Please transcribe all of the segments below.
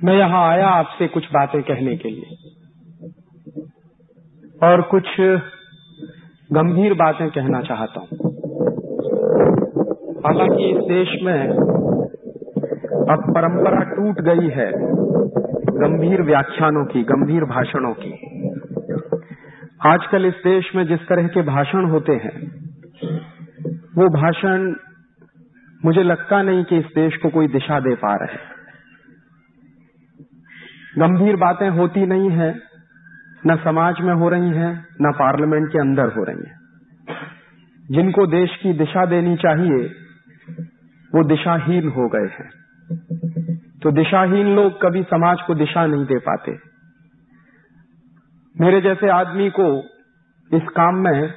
मैं यहाँ आया आपसे कुछ बातें कहने के लिए और कुछ गंभीर बातें कहना चाहता हूँ। हालांकि इस देश में अब परंपरा टूट गई है गंभीर व्याख्यानों की, गंभीर भाषणों की। आजकल इस देश में जिस तरह के भाषण होते हैं वो भाषण मुझे लगता नहीं कि इस देश को कोई दिशा दे पा रहे। गंभीर बातें होती नहीं है, न समाज में हो रही हैं, न पार्लियामेंट के अंदर हो रही हैं। जिनको देश की दिशा देनी चाहिए वो दिशाहीन हो गए हैं। तो दिशाहीन लोग कभी समाज को दिशा नहीं दे पाते। मेरे जैसे आदमी को इस काम में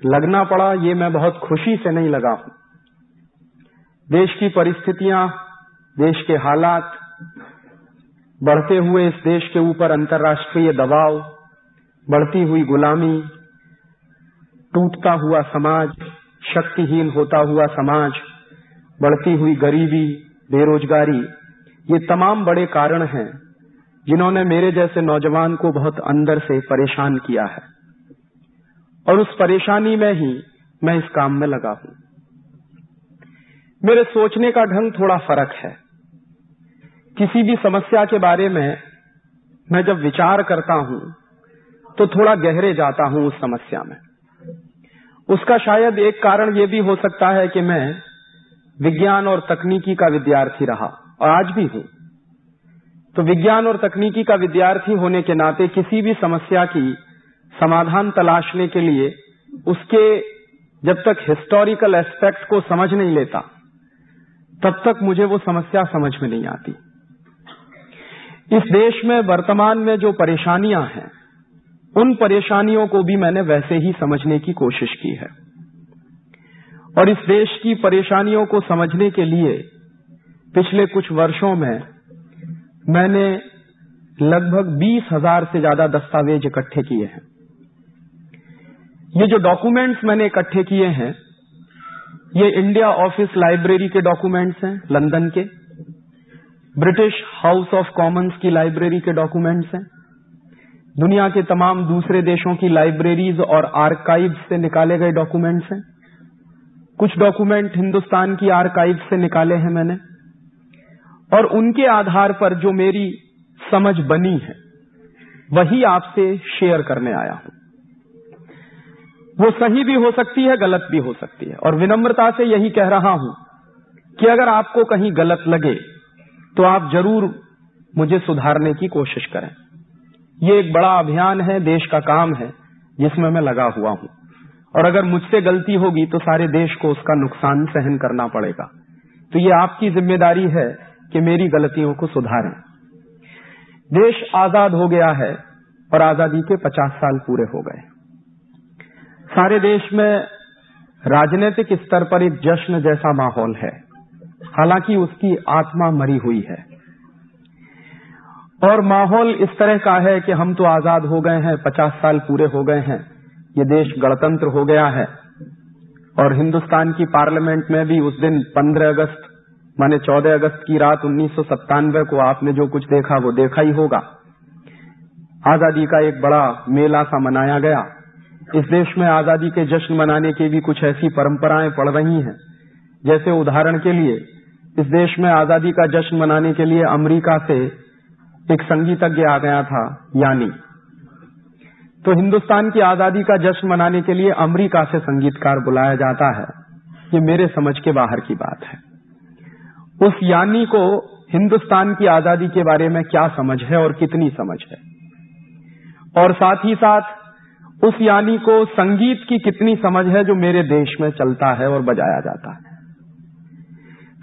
लगना पड़ा, ये मैं बहुत खुशी से नहीं लगा हूं। देश की परिस्थितियां, देश के हालात, बढ़ते हुए इस देश के ऊपर अंतर्राष्ट्रीय दबाव, बढ़ती हुई गुलामी, टूटता हुआ समाज, शक्तिहीन होता हुआ समाज, बढ़ती हुई गरीबी, बेरोजगारी, ये तमाम बड़े कारण हैं जिन्होंने मेरे जैसे नौजवान को बहुत अंदर से परेशान किया है। और उस परेशानी में ही मैं इस काम में लगा हूं। मेरे सोचने का ढंग थोड़ा फर्क है। किसी भी समस्या के बारे में मैं जब विचार करता हूं तो थोड़ा गहरे जाता हूं उस समस्या में। उसका शायद एक कारण यह भी हो सकता है कि मैं विज्ञान और तकनीकी का विद्यार्थी रहा और आज भी हूं। तो विज्ञान और तकनीकी का विद्यार्थी होने के नाते किसी भी समस्या की समाधान तलाशने के लिए उसके जब तक हिस्टोरिकल एस्पेक्ट को समझ नहीं लेता तब तक मुझे वो समस्या समझ में नहीं आती। इस देश में वर्तमान में जो परेशानियां हैं उन परेशानियों को भी मैंने वैसे ही समझने की कोशिश की है। और इस देश की परेशानियों को समझने के लिए पिछले कुछ वर्षों में मैंने लगभग 20,000 से ज्यादा दस्तावेज इकट्ठे किए हैं। ये जो डॉक्यूमेंट्स मैंने इकट्ठे किए हैं ये इंडिया ऑफिस लाइब्रेरी के डॉक्यूमेंट्स हैं, लंदन के, ब्रिटिश हाउस ऑफ कॉमन्स की लाइब्रेरी के डॉक्यूमेंट्स हैं, दुनिया के तमाम दूसरे देशों की लाइब्रेरीज और आर्काइव्स से निकाले गए डॉक्यूमेंट्स हैं। कुछ डॉक्यूमेंट हिंदुस्तान की आर्काइव्स से निकाले हैं मैंने, और उनके आधार पर जो मेरी समझ बनी है वही आपसे शेयर करने आया हूं। वो सही भी हो सकती है, गलत भी हो सकती है, और विनम्रता से यही कह रहा हूं कि अगर आपको कहीं गलत लगे तो आप जरूर मुझे सुधारने की कोशिश करें। ये एक बड़ा अभियान है, देश का काम है जिसमें मैं लगा हुआ हूं, और अगर मुझसे गलती होगी तो सारे देश को उसका नुकसान सहन करना पड़ेगा। तो ये आपकी जिम्मेदारी है कि मेरी गलतियों को सुधारें। देश आजाद हो गया है और आजादी के 50 साल पूरे हो गए। सारे देश में राजनीतिक स्तर पर एक जश्न जैसा माहौल है, हालांकि उसकी आत्मा मरी हुई है। और माहौल इस तरह का है कि हम तो आजाद हो गए हैं, 50 साल पूरे हो गए हैं, ये देश गणतंत्र हो गया है। और हिंदुस्तान की पार्लियामेंट में भी उस दिन 15 अगस्त माने 14 अगस्त की रात 1997 को आपने जो कुछ देखा वो देखा ही होगा। आजादी का एक बड़ा मेला सा मनाया गया। इस देश में आजादी के जश्न मनाने की भी कुछ ऐसी परंपराएं पड़ रही हैं, जैसे उदाहरण के लिए इस देश में आजादी का जश्न मनाने के लिए अमेरिका से एक संगीतज्ञ आ गया था, यानी। तो हिंदुस्तान की आजादी का जश्न मनाने के लिए अमेरिका से संगीतकार बुलाया जाता है, ये मेरे समझ के बाहर की बात है। उस यानी को हिंदुस्तान की आजादी के बारे में क्या समझ है और कितनी समझ है, और साथ ही साथ उस यानी को संगीत की कितनी समझ है जो मेरे देश में चलता है और बजाया जाता है।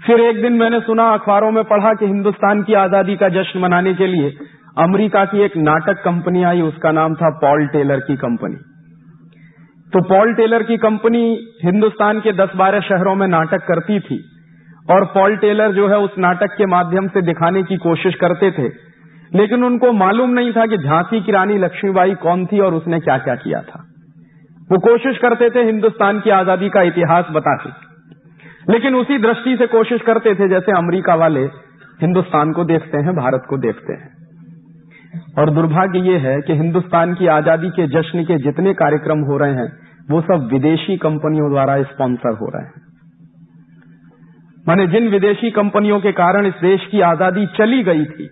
फिर एक दिन मैंने सुना, अखबारों में पढ़ा कि हिंदुस्तान की आजादी का जश्न मनाने के लिए अमेरिका की एक नाटक कंपनी आई, उसका नाम था पॉल टेलर की कंपनी। तो पॉल टेलर की कंपनी हिंदुस्तान के 10-12 शहरों में नाटक करती थी, और पॉल टेलर जो है उस नाटक के माध्यम से दिखाने की कोशिश करते थे, लेकिन उनको मालूम नहीं था कि झांसी की रानी लक्ष्मीबाई कौन थी और उसने क्या क्या किया था। वो कोशिश करते थे हिंदुस्तान की आजादी का इतिहास बताते, लेकिन उसी दृष्टि से कोशिश करते थे जैसे अमेरिका वाले हिंदुस्तान को देखते हैं, भारत को देखते हैं। और दुर्भाग्य ये है कि हिंदुस्तान की आजादी के जश्न के जितने कार्यक्रम हो रहे हैं वो सब विदेशी कंपनियों द्वारा स्पॉन्सर हो रहे हैं। माने जिन विदेशी कंपनियों के कारण इस देश की आजादी चली गई थी,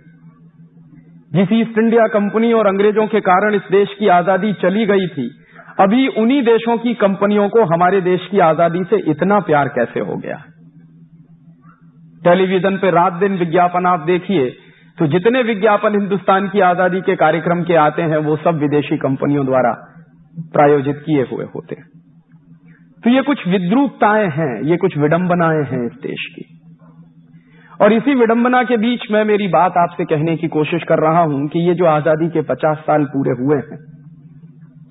जिस ईस्ट इंडिया कंपनी और अंग्रेजों के कारण इस देश की आजादी चली गई थी, अभी उन्हीं देशों की कंपनियों को हमारे देश की आजादी से इतना प्यार कैसे हो गया। टेलीविजन पे रात दिन विज्ञापन आप देखिए तो जितने विज्ञापन हिंदुस्तान की आजादी के कार्यक्रम के आते हैं वो सब विदेशी कंपनियों द्वारा प्रायोजित किए हुए होते हैं। तो ये कुछ विद्रूपताएं हैं, ये कुछ विडंबनाएं हैं इस देश की। और इसी विडंबना के बीच में मेरी बात आपसे कहने की कोशिश कर रहा हूं कि ये जो आजादी के 50 साल पूरे हुए हैं,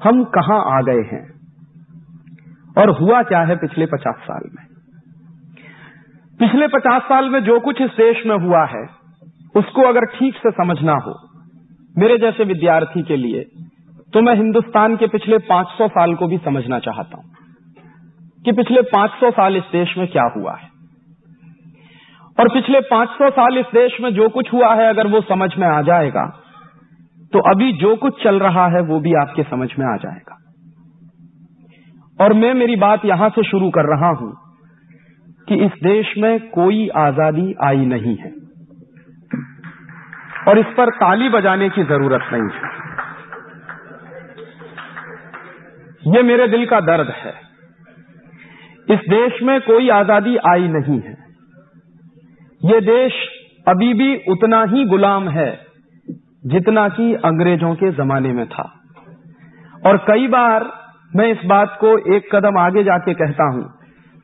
हम कहां आ गए हैं और हुआ क्या है पिछले 50 साल में। पिछले 50 साल में जो कुछ इस देश में हुआ है उसको अगर ठीक से समझना हो मेरे जैसे विद्यार्थी के लिए, तो मैं हिंदुस्तान के पिछले 500 साल को भी समझना चाहता हूं कि पिछले 500 साल इस देश में क्या हुआ है। और पिछले 500 साल इस देश में जो कुछ हुआ है अगर वो समझ में आ जाएगा तो अभी जो कुछ चल रहा है वो भी आपके समझ में आ जाएगा। और मैं मेरी बात यहां से शुरू कर रहा हूं कि इस देश में कोई आजादी आई नहीं है और इस पर ताली बजाने की जरूरत नहीं है। ये मेरे दिल का दर्द है। इस देश में कोई आजादी आई नहीं है। ये देश अभी भी उतना ही गुलाम है जितना कि अंग्रेजों के जमाने में था। और कई बार मैं इस बात को एक कदम आगे जाके कहता हूं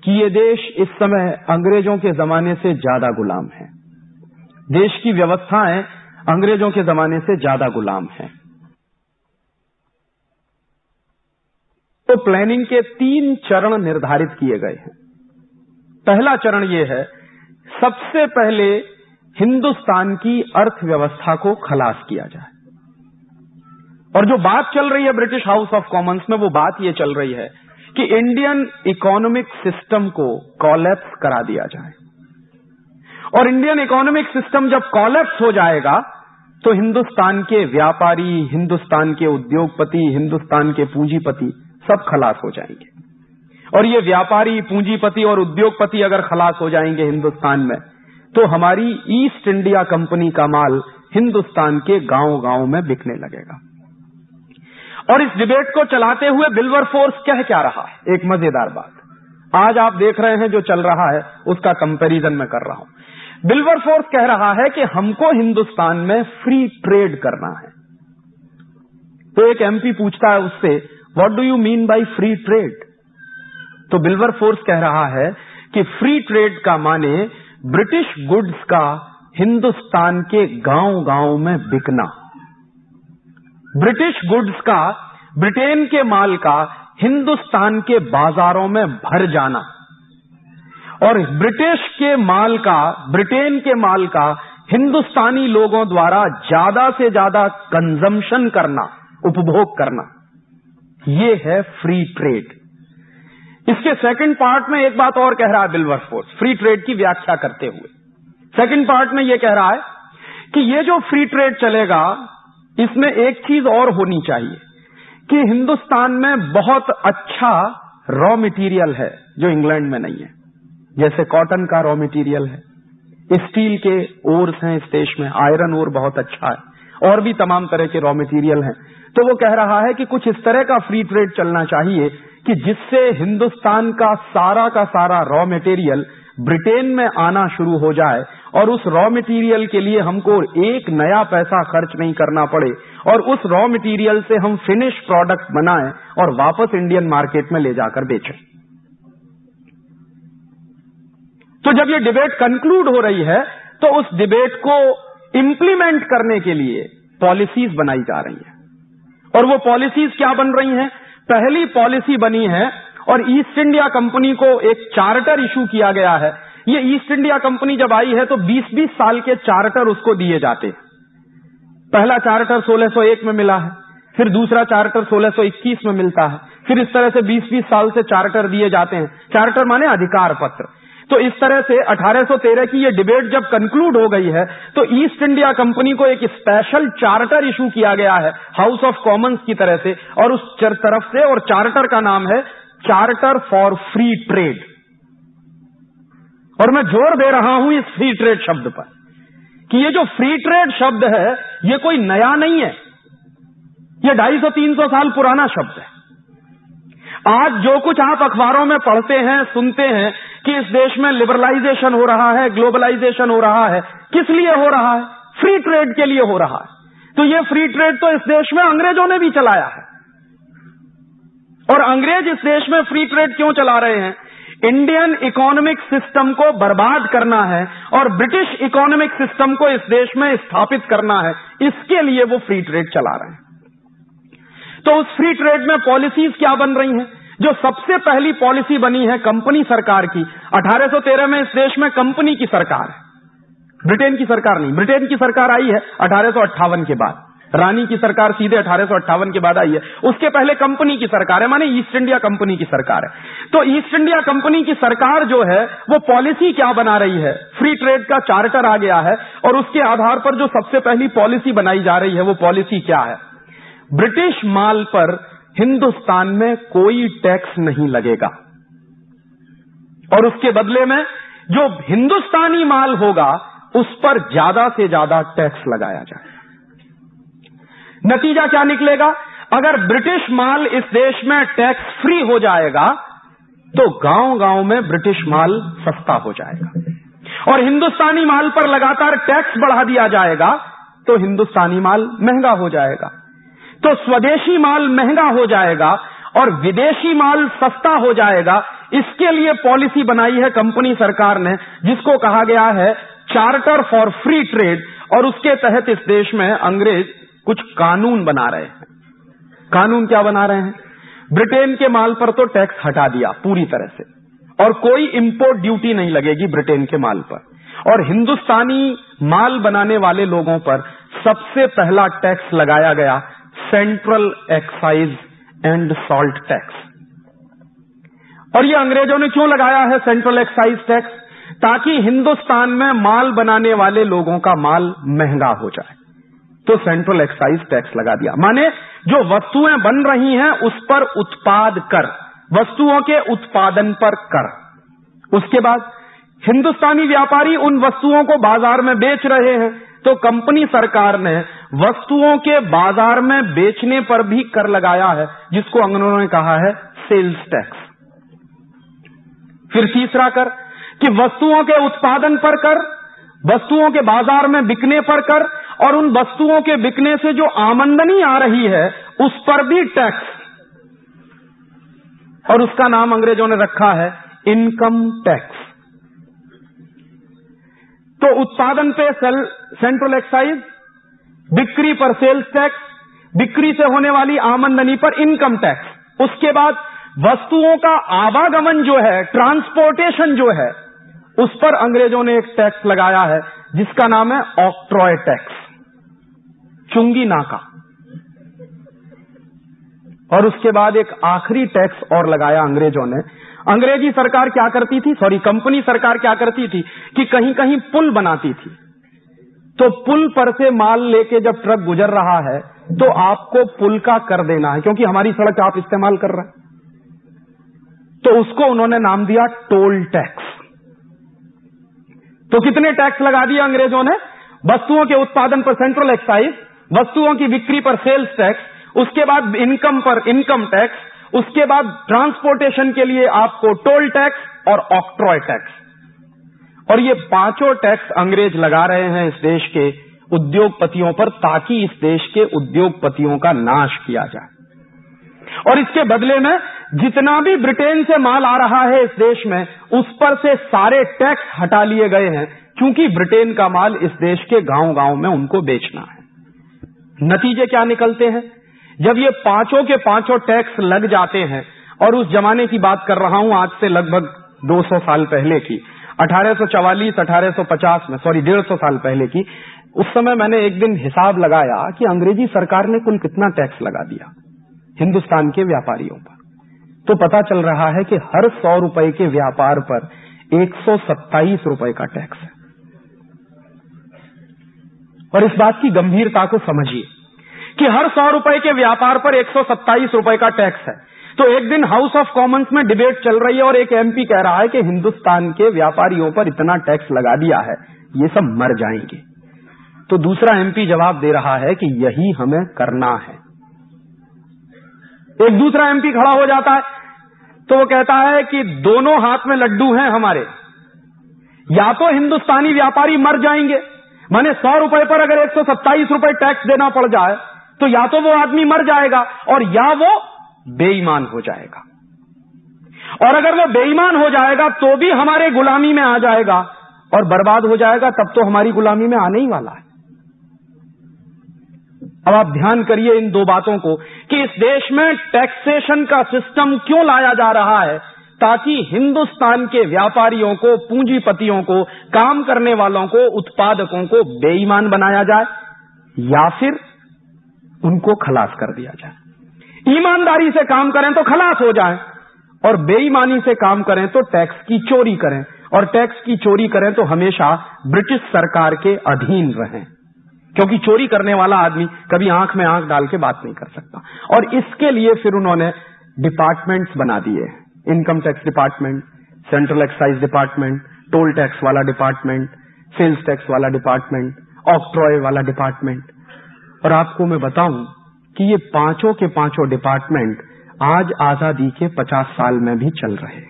कि ये देश इस समय अंग्रेजों के जमाने से ज्यादा गुलाम है। देश की व्यवस्थाएं अंग्रेजों के जमाने से ज्यादा गुलाम है। तो प्लानिंग के 3 चरण निर्धारित किए गए हैं। पहला चरण यह है, सबसे पहले हिंदुस्तान की अर्थव्यवस्था को खलास किया जाए। और जो बात चल रही है ब्रिटिश हाउस ऑफ कॉमन्स में, वो बात ये चल रही है कि इंडियन इकोनॉमिक सिस्टम को कॉलैप्स करा दिया जाए। और इंडियन इकोनॉमिक सिस्टम जब कॉलैप्स हो जाएगा तो हिंदुस्तान के व्यापारी, हिंदुस्तान के उद्योगपति, हिंदुस्तान के पूंजीपति सब खलास हो जाएंगे। और ये व्यापारी, पूंजीपति और उद्योगपति अगर खलास हो जाएंगे हिंदुस्तान में तो हमारी ईस्ट इंडिया कंपनी का माल हिंदुस्तान के गांव-गांव में बिकने लगेगा। और इस डिबेट को चलाते हुए विल्बरफोर्स कह क्या रहा है, एक मजेदार बात आज आप देख रहे हैं जो चल रहा है उसका कंपैरिजन मैं कर रहा हूं। विल्बरफोर्स कह रहा है कि हमको हिंदुस्तान में फ्री ट्रेड करना है। तो एक एमपी पूछता है उससे, what do you mean by free trade? तो विल्बरफोर्स कह रहा है कि फ्री ट्रेड का माने ब्रिटिश गुड्स का हिंदुस्तान के गांव-गांव में बिकना, ब्रिटिश गुड्स का, ब्रिटेन के माल का हिंदुस्तान के बाजारों में भर जाना और ब्रिटिश के माल का, ब्रिटेन के माल का हिंदुस्तानी लोगों द्वारा ज्यादा से ज्यादा कंजम्पशन करना, उपभोग करना, ये है फ्री ट्रेड। इसके सेकंड पार्ट में एक बात और कह रहा है विल्बरफोर्स, फ्री ट्रेड की व्याख्या करते हुए सेकंड पार्ट में यह कह रहा है कि ये जो फ्री ट्रेड चलेगा इसमें एक चीज और होनी चाहिए कि हिंदुस्तान में बहुत अच्छा रॉ मटेरियल है जो इंग्लैंड में नहीं है। जैसे कॉटन का रॉ मटेरियल है, स्टील के ओर्स हैं इस देश में, आयरन ओर बहुत अच्छा है और भी तमाम तरह के रॉ मटेरियल हैं। तो वो कह रहा है कि कुछ इस तरह का फ्री ट्रेड चलना चाहिए कि जिससे हिंदुस्तान का सारा रॉ मटेरियल ब्रिटेन में आना शुरू हो जाए और उस रॉ मटेरियल के लिए हमको एक नया पैसा खर्च नहीं करना पड़े और उस रॉ मटेरियल से हम फिनिश प्रोडक्ट बनाएं और वापस इंडियन मार्केट में ले जाकर बेचें। तो जब ये डिबेट कंक्लूड हो रही है तो उस डिबेट को इंप्लीमेंट करने के लिए पॉलिसीज बनाई जा रही हैं। और वो पॉलिसीज क्या बन रही हैं? पहली पॉलिसी बनी है और ईस्ट इंडिया कंपनी को एक चार्टर इशू किया गया है। ये ईस्ट इंडिया कंपनी जब आई है तो 20-20 साल के चार्टर उसको दिए जाते। पहला चार्टर 1601 में मिला है, फिर दूसरा चार्टर 1621 में मिलता है, फिर इस तरह से 20-20 साल से चार्टर दिए जाते हैं। चार्टर माने अधिकार पत्र। तो इस तरह से 1813 की ये डिबेट जब कंक्लूड हो गई है तो ईस्ट इंडिया कंपनी को एक स्पेशल चार्टर इशू किया गया है हाउस ऑफ कॉमन्स की तरह से, और उस तरफ से, और चार्टर का नाम है चार्टर फॉर फ्री ट्रेड। और मैं जोर दे रहा हूं इस फ्री ट्रेड शब्द पर कि ये जो फ्री ट्रेड शब्द है ये कोई नया नहीं है, ये 250-300 साल पुराना शब्द है। आज जो कुछ आप अखबारों में पढ़ते हैं, सुनते हैं कि इस देश में लिबरलाइजेशन हो रहा है, ग्लोबलाइजेशन हो रहा है, किस लिए हो रहा है? फ्री ट्रेड के लिए हो रहा है। तो ये फ्री ट्रेड तो इस देश में अंग्रेजों ने भी चलाया है। और अंग्रेज इस देश में फ्री ट्रेड क्यों चला रहे हैं? इंडियन इकोनॉमिक सिस्टम को बर्बाद करना है और ब्रिटिश इकोनॉमिक सिस्टम को इस देश में स्थापित करना है, इसके लिए वो फ्री ट्रेड चला रहे हैं। तो उस फ्री ट्रेड में पॉलिसीज क्या बन रही हैं? जो सबसे पहली पॉलिसी बनी है कंपनी सरकार की, 1813 में इस देश में कंपनी की सरकार है, ब्रिटेन की सरकार नहीं। ब्रिटेन की सरकार आई है 1858 के बाद, रानी की सरकार सीधे 1858 के बाद आई है। उसके पहले कंपनी की सरकार है, माने ईस्ट इंडिया कंपनी की सरकार है। तो ईस्ट इंडिया कंपनी की सरकार जो है वो पॉलिसी क्या बना रही है? फ्री ट्रेड का चार्टर आ गया है और उसके आधार पर जो सबसे पहली पॉलिसी बनाई जा रही है वो पॉलिसी क्या है? ब्रिटिश माल पर हिंदुस्तान में कोई टैक्स नहीं लगेगा और उसके बदले में जो हिंदुस्तानी माल होगा उस पर ज्यादा से ज्यादा टैक्स लगाया जाए। नतीजा क्या निकलेगा? अगर ब्रिटिश माल इस देश में टैक्स फ्री हो जाएगा तो गांव-गांव में ब्रिटिश माल सस्ता हो जाएगा और हिंदुस्तानी माल पर लगातार टैक्स बढ़ा दिया जाएगा तो हिंदुस्तानी माल महंगा हो जाएगा। तो स्वदेशी माल महंगा हो जाएगा और विदेशी माल सस्ता हो जाएगा। इसके लिए पॉलिसी बनाई है कंपनी सरकार ने जिसको कहा गया है चार्टर फॉर फ्री ट्रेड, और उसके तहत इस देश में अंग्रेज कुछ कानून बना रहे हैं। कानून क्या बना रहे हैं? ब्रिटेन के माल पर तो टैक्स हटा दिया पूरी तरह से और कोई इंपोर्ट ड्यूटी नहीं लगेगी ब्रिटेन के माल पर, और हिंदुस्तानी माल बनाने वाले लोगों पर सबसे पहला टैक्स लगाया गया central excise and salt tax. और ये अंग्रेजों ने क्यों लगाया है सेंट्रल एक्साइज टैक्स? ताकि हिंदुस्तान में माल बनाने वाले लोगों का माल महंगा हो जाए। तो सेंट्रल एक्साइज टैक्स लगा दिया, माने जो वस्तुएं बन रही हैं उस पर उत्पाद कर, वस्तुओं के उत्पादन पर कर। उसके बाद हिंदुस्तानी व्यापारी उन वस्तुओं को बाजार में बेच रहे हैं तो कंपनी सरकार ने वस्तुओं के बाजार में बेचने पर भी कर लगाया है जिसको उन्होंने कहा है सेल्स टैक्स। फिर तीसरा कर कि वस्तुओं के उत्पादन पर कर, वस्तुओं के बाजार में बिकने पर कर, और उन वस्तुओं के बिकने से जो आमदनी आ रही है उस पर भी टैक्स, और उसका नाम अंग्रेजों ने रखा है इनकम टैक्स। तो उत्पादन पे सेंट्रल एक्साइज, बिक्री पर सेल्स टैक्स, बिक्री से होने वाली आमदनी पर इनकम टैक्स। उसके बाद वस्तुओं का आवागमन जो है, ट्रांसपोर्टेशन जो है, उस पर अंग्रेजों ने एक टैक्स लगाया है जिसका नाम है ऑक्ट्रॉय टैक्स, चुंगी नाका। और उसके बाद एक आखिरी टैक्स और लगाया अंग्रेजों ने। अंग्रेजी सरकार क्या करती थी, कंपनी सरकार क्या करती थी कि कहीं कहीं पुल बनाती थी, तो पुल पर से माल लेके जब ट्रक गुजर रहा है तो आपको पुल का कर देना है, क्योंकि हमारी सड़क आप इस्तेमाल कर रहे हैं। तो उसको उन्होंने नाम दिया टोल टैक्स। तो कितने टैक्स लगा दिए अंग्रेजों ने? वस्तुओं के उत्पादन पर सेंट्रल एक्साइज, वस्तुओं की बिक्री पर सेल्स टैक्स, उसके बाद इनकम पर इनकम टैक्स, उसके बाद ट्रांसपोर्टेशन के लिए आपको टोल टैक्स और ऑक्ट्रॉय टैक्स। और ये पांचों टैक्स अंग्रेज लगा रहे हैं इस देश के उद्योगपतियों पर ताकि इस देश के उद्योगपतियों का नाश किया जाए। और इसके बदले में जितना भी ब्रिटेन से माल आ रहा है इस देश में उस पर से सारे टैक्स हटा लिए गए हैं, क्योंकि ब्रिटेन का माल इस देश के गांव-गांव में उनको बेचना है। नतीजे क्या निकलते हैं? जब ये पांचों के पांचों टैक्स लग जाते हैं, और उस जमाने की बात कर रहा हूं आज से लगभग 200 साल पहले की, 1844-1850 में, 150 साल पहले की, उस समय मैंने एक दिन हिसाब लगाया कि अंग्रेजी सरकार ने कुल कितना टैक्स लगा दिया हिंदुस्तान के व्यापारियों पर। तो पता चल रहा है कि हर 100 रुपए के व्यापार पर 127 रुपए का टैक्स है। और इस बात की गंभीरता को समझिए कि हर 100 रुपए के व्यापार पर 127 रुपए का टैक्स है। तो एक दिन हाउस ऑफ कॉमन्स में डिबेट चल रही है और एक एमपी कह रहा है कि हिंदुस्तान के व्यापारियों पर इतना टैक्स लगा दिया है, ये सब मर जाएंगे। तो दूसरा एमपी जवाब दे रहा है कि यही हमें करना है। एक दूसरा एमपी खड़ा हो जाता है तो वो कहता है कि दोनों हाथ में लड्डू हैं हमारे, या तो हिंदुस्तानी व्यापारी मर जाएंगे, माने 100 रुपए पर अगर 127 रुपए टैक्स देना पड़ जाए तो या तो वो आदमी मर जाएगा और या वो बेईमान हो जाएगा। और अगर वो बेईमान हो जाएगा तो भी हमारे गुलामी में आ जाएगा और बर्बाद हो जाएगा, तब तो हमारी गुलामी में आने ही वाला है। अब आप ध्यान करिए इन दो बातों को कि इस देश में टैक्सेशन का सिस्टम क्यों लाया जा रहा है, ताकि हिंदुस्तान के व्यापारियों को, पूंजीपतियों को, काम करने वालों को, उत्पादकों को बेईमान बनाया जाए या फिर उनको खलास कर दिया जाए। ईमानदारी से काम करें तो खलास हो जाएं और बेईमानी से काम करें तो टैक्स की चोरी करें, और टैक्स की चोरी करें तो हमेशा ब्रिटिश सरकार के अधीन रहें, क्योंकि चोरी करने वाला आदमी कभी आंख में आंख डाल के बात नहीं कर सकता। और इसके लिए फिर उन्होंने डिपार्टमेंट्स बना दिए, income tax department, central excise department, toll tax वाला डिपार्टमेंट, सेल्स टैक्स वाला डिपार्टमेंट, ऑक्ट्रॉय वाला डिपार्टमेंट। और आपको मैं बताऊं कि ये पांचों के पांचों डिपार्टमेंट आज आजादी के 50 साल में भी चल रहे हैं।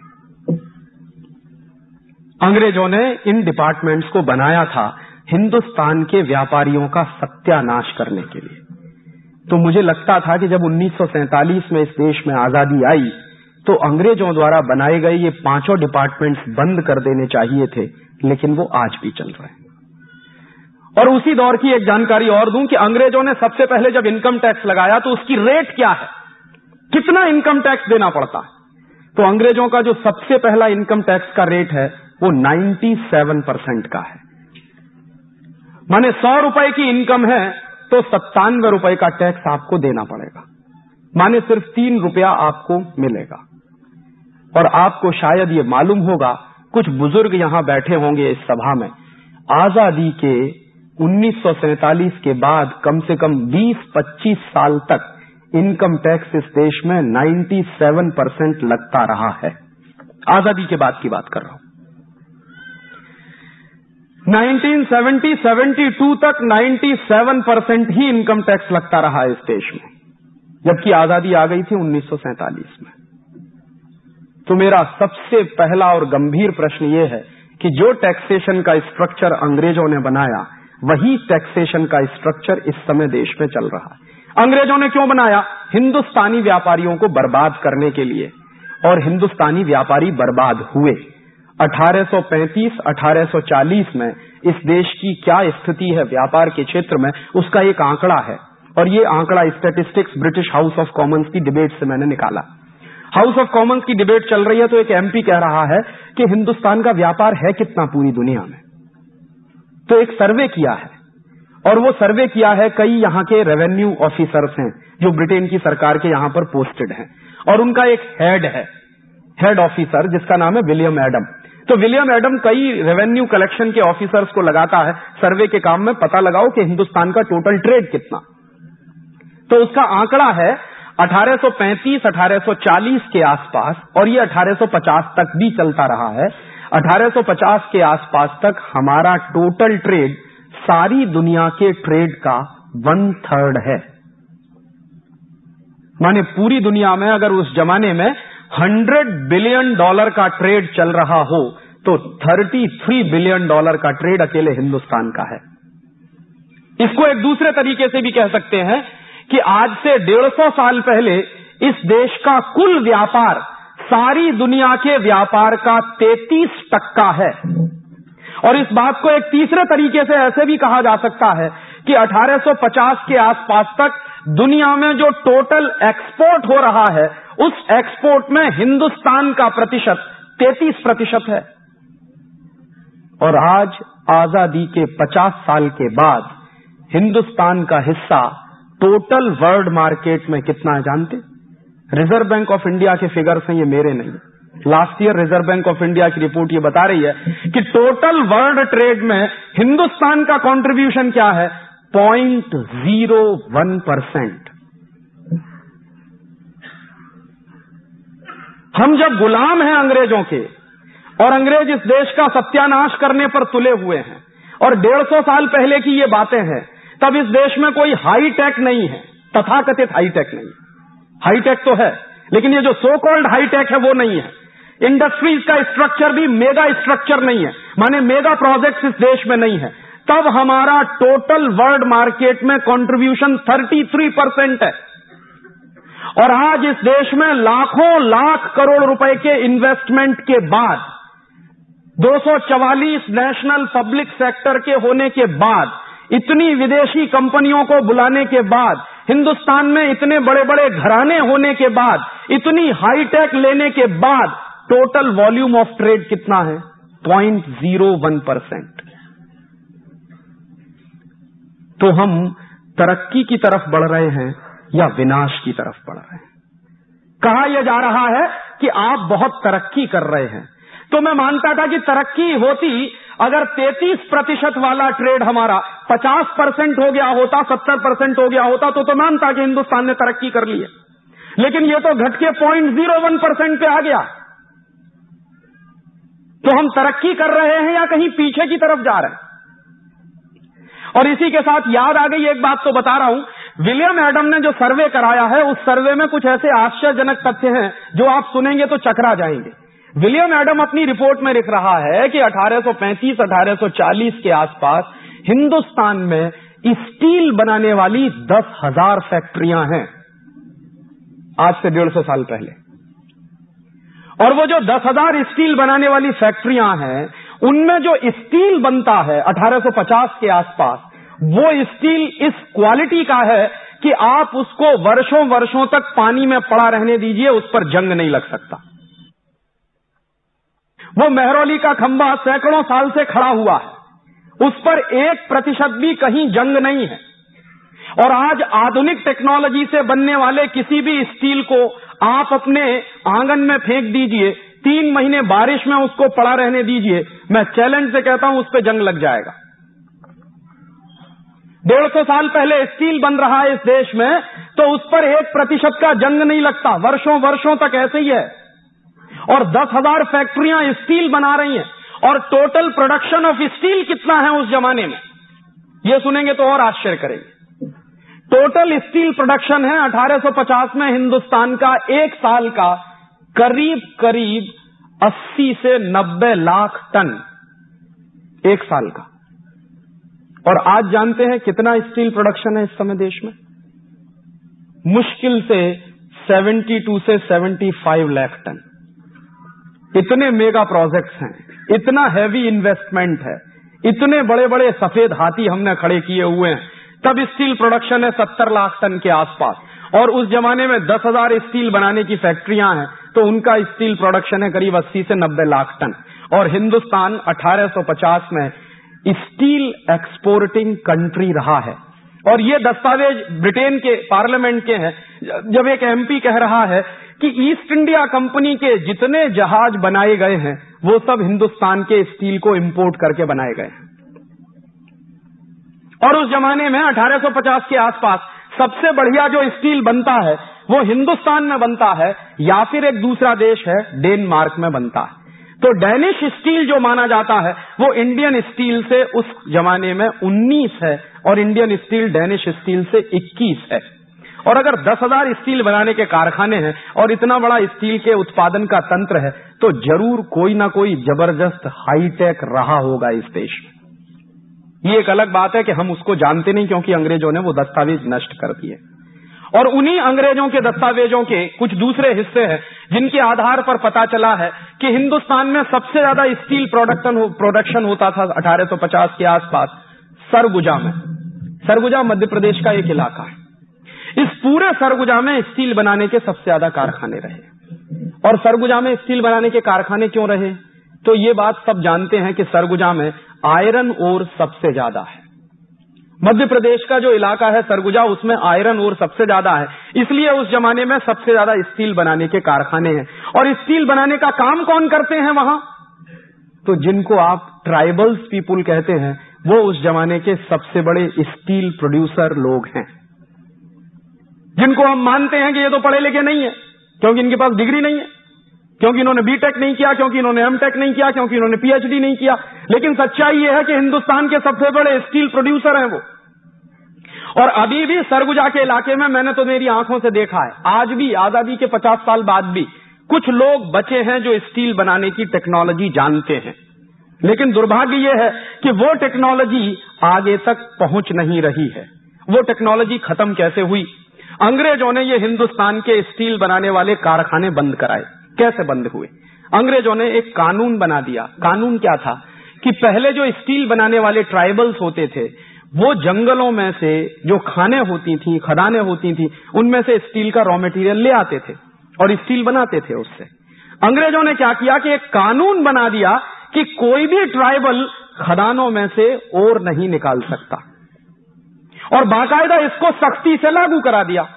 अंग्रेजों ने इन डिपार्टमेंट्स को बनाया था हिंदुस्तान के व्यापारियों का सत्यानाश करने के लिए। तो मुझे लगता था कि जब 1947 में इस देश में आजादी आई तो अंग्रेजों द्वारा बनाए गए ये पांचों डिपार्टमेंट्स बंद कर देने चाहिए थे, लेकिन वो आज भी चल रहे हैं। और उसी दौर की एक जानकारी और दूं कि अंग्रेजों ने सबसे पहले जब इनकम टैक्स लगाया तो उसकी रेट क्या है, कितना इनकम टैक्स देना पड़ता है। तो अंग्रेजों का जो सबसे पहला इनकम टैक्स का रेट है वो 97% का है। माने 100 रुपए की इनकम है तो 97 रुपए का टैक्स आपको देना पड़ेगा, माने सिर्फ 3 रुपया आपको मिलेगा। और आपको शायद ये मालूम होगा, कुछ बुजुर्ग यहां बैठे होंगे इस सभा में, आजादी के 1947 के बाद कम से कम 20-25 साल तक इनकम टैक्स इस देश में 97% लगता रहा है। आजादी के बाद की बात कर रहा हूं। 1970-72 तक 97% ही इनकम टैक्स लगता रहा है इस देश में, जबकि आजादी आ गई थी 1947 में। तो मेरा सबसे पहला और गंभीर प्रश्न यह है कि जो टैक्सेशन का स्ट्रक्चर अंग्रेजों ने बनाया, वही टैक्सेशन का स्ट्रक्चर इस समय देश में चल रहा है। अंग्रेजों ने क्यों बनाया? हिंदुस्तानी व्यापारियों को बर्बाद करने के लिए, और हिंदुस्तानी व्यापारी बर्बाद हुए। 1835-1840 में इस देश की क्या स्थिति है व्यापार के क्षेत्र में, उसका एक आंकड़ा है, और ये आंकड़ा statistics British house of Commons की डिबेट से मैंने निकाला। हाउस ऑफ कॉमन्स की डिबेट चल रही है तो एक एमपी कह रहा है कि हिंदुस्तान का व्यापार है कितना पूरी दुनिया में। तो एक सर्वे किया है, और वो सर्वे किया है कई यहां के रेवेन्यू ऑफिसर्स हैं जो ब्रिटेन की सरकार के यहां पर पोस्टेड हैं, और उनका एक हेड है, हेड ऑफिसर, जिसका नाम है विलियम एडम। तो विलियम एडम कई रेवेन्यू कलेक्शन के ऑफिसर्स को लगाता है सर्वे के काम में, पता लगाओ कि हिंदुस्तान का टोटल ट्रेड कितना। तो उसका आंकड़ा है 1835-1840 के आसपास, और ये 1850 तक भी चलता रहा है। 1850 के आसपास तक हमारा टोटल ट्रेड सारी दुनिया के ट्रेड का 1/3 है। माने पूरी दुनिया में अगर उस जमाने में $100 बिलियन का ट्रेड चल रहा हो तो $33 बिलियन का ट्रेड अकेले हिंदुस्तान का है। इसको एक दूसरे तरीके से भी कह सकते हैं कि आज से 150 साल पहले इस देश का कुल व्यापार सारी दुनिया के व्यापार का 33% है। और इस बात को एक तीसरे तरीके से ऐसे भी कहा जा सकता है कि 1850 के आसपास तक दुनिया में जो टोटल एक्सपोर्ट हो रहा है, उस एक्सपोर्ट में हिंदुस्तान का प्रतिशत 33% है। और आज आजादी के 50 साल के बाद हिंदुस्तान का हिस्सा टोटल वर्ल्ड मार्केट में कितना है जानते? रिजर्व बैंक ऑफ इंडिया के फिगर्स हैं, ये मेरे नहीं, last year reserve bank of India की रिपोर्ट ये बता रही है कि टोटल वर्ल्ड ट्रेड में हिंदुस्तान का कंट्रीब्यूशन क्या है? 0.01%। हम जब गुलाम हैं अंग्रेजों के, और अंग्रेज इस देश का सत्यानाश करने पर तुले हुए हैं, और 150 साल पहले की ये बातें हैं, तब इस देश में कोई हाई टेक नहीं है, तथाकथित हाई टेक नहीं। हाई टेक तो है, लेकिन ये जो सो कॉल्ड हाई टेक है वो नहीं है। इंडस्ट्रीज का स्ट्रक्चर भी मेगा स्ट्रक्चर नहीं है, माने मेगा प्रोजेक्ट्स इस देश में नहीं है। तब हमारा टोटल वर्ल्ड मार्केट में कंट्रीब्यूशन 33% है। और आज इस देश में लाखों लाख करोड़ रुपए के इन्वेस्टमेंट के बाद, 244 नेशनल पब्लिक सेक्टर के होने के बाद, इतनी विदेशी कंपनियों को बुलाने के बाद, हिंदुस्तान में इतने बड़े बड़े घराने होने के बाद, इतनी हाईटेक लेने के बाद, टोटल वॉल्यूम ऑफ ट्रेड कितना है? 0.01%। तो हम तरक्की की तरफ बढ़ रहे हैं या विनाश की तरफ बढ़ रहे हैं? कहा यह जा रहा है कि आप बहुत तरक्की कर रहे हैं। तो मैं मानता था कि तरक्की होती अगर 33% वाला ट्रेड हमारा 50% हो गया होता, 70% हो गया होता, तो मानता कि हिंदुस्तान ने तरक्की कर ली है। लेकिन यह तो घट के 0.01% पे आ गया। तो हम तरक्की कर रहे हैं या कहीं पीछे की तरफ जा रहे हैं? और इसी के साथ याद आ गई एक बात, तो बता रहा हूं, विलियम एडम ने जो सर्वे कराया है, उस सर्वे में कुछ ऐसे आश्चर्यजनक तथ्य हैं जो आप सुनेंगे तो चकरा जाएंगे। विलियम एडम अपनी रिपोर्ट में लिख रहा है कि 1835-1840 के आसपास हिंदुस्तान में स्टील बनाने वाली 10,000 फैक्ट्रियां हैं, आज से 150 साल पहले। और वो जो 10,000 स्टील बनाने वाली फैक्ट्रियां हैं, उनमें जो स्टील बनता है 1850 के आसपास, वो स्टील इस क्वालिटी का है कि आप उसको वर्षों वर्षों तक पानी में पड़ा रहने दीजिए, उस पर जंग नहीं लग सकता। वो मेहरौली का खंभा सैकड़ों साल से खड़ा हुआ है, उस पर 1% भी कहीं जंग नहीं है। और आज आधुनिक टेक्नोलॉजी से बनने वाले किसी भी स्टील को आप अपने आंगन में फेंक दीजिए, 3 महीने बारिश में उसको पड़ा रहने दीजिए, मैं चैलेंज से कहता हूं उस पर जंग लग जाएगा। 150 साल पहले स्टील बन रहा है इस देश में, तो उस पर 1% का जंग नहीं लगता, वर्षों वर्षों तक ऐसे ही है। और 10,000 फैक्ट्रियां स्टील बना रही हैं, और टोटल प्रोडक्शन ऑफ स्टील कितना है उस जमाने में, यह सुनेंगे तो और आश्चर्य करेंगे। टोटल स्टील प्रोडक्शन है 1850 में हिंदुस्तान का एक साल का करीब 80 से 90 लाख टन, एक साल का। और आज जानते हैं कितना स्टील प्रोडक्शन है इस समय देश में? मुश्किल से 72 से 75 लाख टन। इतने मेगा प्रोजेक्ट्स हैं, इतना हैवी इन्वेस्टमेंट है, इतने बड़े बड़े सफेद हाथी हमने खड़े किए हुए हैं, तब स्टील प्रोडक्शन है 70 लाख टन के आसपास। और उस जमाने में 10,000 स्टील बनाने की फैक्ट्रियां हैं, तो उनका स्टील प्रोडक्शन है करीब 80 से 90 लाख टन। और हिंदुस्तान 1850 में स्टील एक्सपोर्टिंग कंट्री रहा है। और ये दस्तावेज ब्रिटेन के पार्लियामेंट के हैं, जब एक एमपी कह रहा है कि ईस्ट इंडिया कंपनी के जितने जहाज बनाए गए हैं, वो सब हिंदुस्तान के स्टील को इंपोर्ट करके बनाए गए हैं। और उस जमाने में 1850 के आसपास सबसे बढ़िया जो स्टील बनता है वो हिंदुस्तान में बनता है, या फिर एक दूसरा देश है डेनमार्क में बनता है। तो डेनिश स्टील जो माना जाता है वो इंडियन स्टील से उस जमाने में 19 है, और इंडियन स्टील डेनिश स्टील से 21 है। और अगर 10,000 स्टील बनाने के कारखाने हैं और इतना बड़ा स्टील के उत्पादन का तंत्र है, तो जरूर कोई ना कोई जबरदस्त हाईटेक रहा होगा इस देश में। ये एक अलग बात है कि हम उसको जानते नहीं, क्योंकि अंग्रेजों ने वो दस्तावेज नष्ट कर दिए। और उन्हीं अंग्रेजों के दस्तावेजों के कुछ दूसरे हिस्से हैं जिनके आधार पर पता चला है कि हिंदुस्तान में सबसे ज्यादा स्टील प्रोडक्शन होता था 1850 के आसपास सरगुजा में। सरगुजा मध्य प्रदेश का एक इलाका है। इस पूरे सरगुजा में स्टील बनाने के सबसे ज्यादा कारखाने रहे। और सरगुजा में स्टील बनाने के कारखाने क्यों रहे? तो ये बात सब जानते हैं कि सरगुजा में आयरन ओर सबसे ज्यादा है। मध्य प्रदेश का जो इलाका है सरगुजा, उसमें आयरन ओर सबसे ज्यादा है, इसलिए उस जमाने में सबसे ज्यादा स्टील बनाने के कारखाने हैं। और स्टील बनाने का काम कौन करते हैं वहां? तो जिनको आप ट्राइबल्स पीपुल कहते हैं, वो उस जमाने के सबसे बड़े स्टील प्रोड्यूसर लोग हैं, जिनको हम मानते हैं कि ये तो पढ़े लिखे नहीं है, क्योंकि इनके पास डिग्री नहीं है, क्योंकि इन्होंने बीटेक नहीं किया, क्योंकि इन्होंने एमटेक नहीं किया, क्योंकि इन्होंने पीएचडी नहीं किया। लेकिन सच्चाई यह है कि हिंदुस्तान के सबसे बड़े स्टील प्रोड्यूसर हैं वो। और अभी भी सरगुजा के इलाके में मैंने तो मेरी आंखों से देखा है, आज भी आजादी के 50 साल बाद भी कुछ लोग बचे हैं जो स्टील बनाने की टेक्नोलॉजी जानते हैं। लेकिन दुर्भाग्य यह है कि वो टेक्नोलॉजी आगे तक पहुंच नहीं रही है। वो टेक्नोलॉजी खत्म कैसे हुई? अंग्रेजों ने ये हिंदुस्तान के स्टील बनाने वाले कारखाने बंद कराए। कैसे बंद हुए? अंग्रेजों ने एक कानून बना दिया। कानून क्या था कि पहले जो स्टील बनाने वाले ट्राइबल्स होते थे, वो जंगलों में से जो खानें होती थी, खदानें होती थी, उनमें से स्टील का रॉ मटेरियल ले आते थे और स्टील बनाते थे उससे। अंग्रेजों ने क्या किया कि एक कानून बना दिया कि कोई भी ट्राइबल खदानों में से ओर नहीं निकाल सकता, और बाकायदा इसको सख्ती से लागू करा दिया।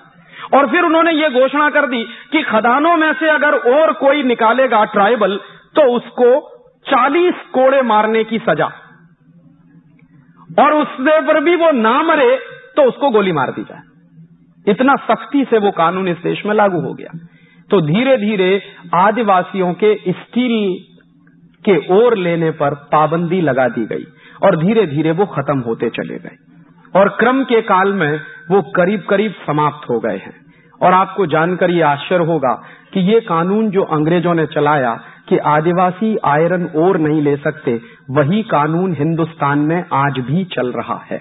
और फिर उन्होंने ये घोषणा कर दी कि खदानों में से अगर और कोई निकालेगा ट्राइबल, तो उसको 40 कोड़े मारने की सजा, और उससे पर भी वो ना मरे तो उसको गोली मार दी जाए। इतना सख्ती से वो कानून इस देश में लागू हो गया। तो धीरे धीरे आदिवासियों के स्टील के ओर लेने पर पाबंदी लगा दी गई, और धीरे धीरे वो खत्म होते चले गए, और क्रम के काल में वो करीब करीब समाप्त हो गए हैं। और आपको जानकर ये आश्चर्य होगा कि ये कानून जो अंग्रेजों ने चलाया कि आदिवासी आयरन ओर नहीं ले सकते, वही कानून हिंदुस्तान में आज भी चल रहा है।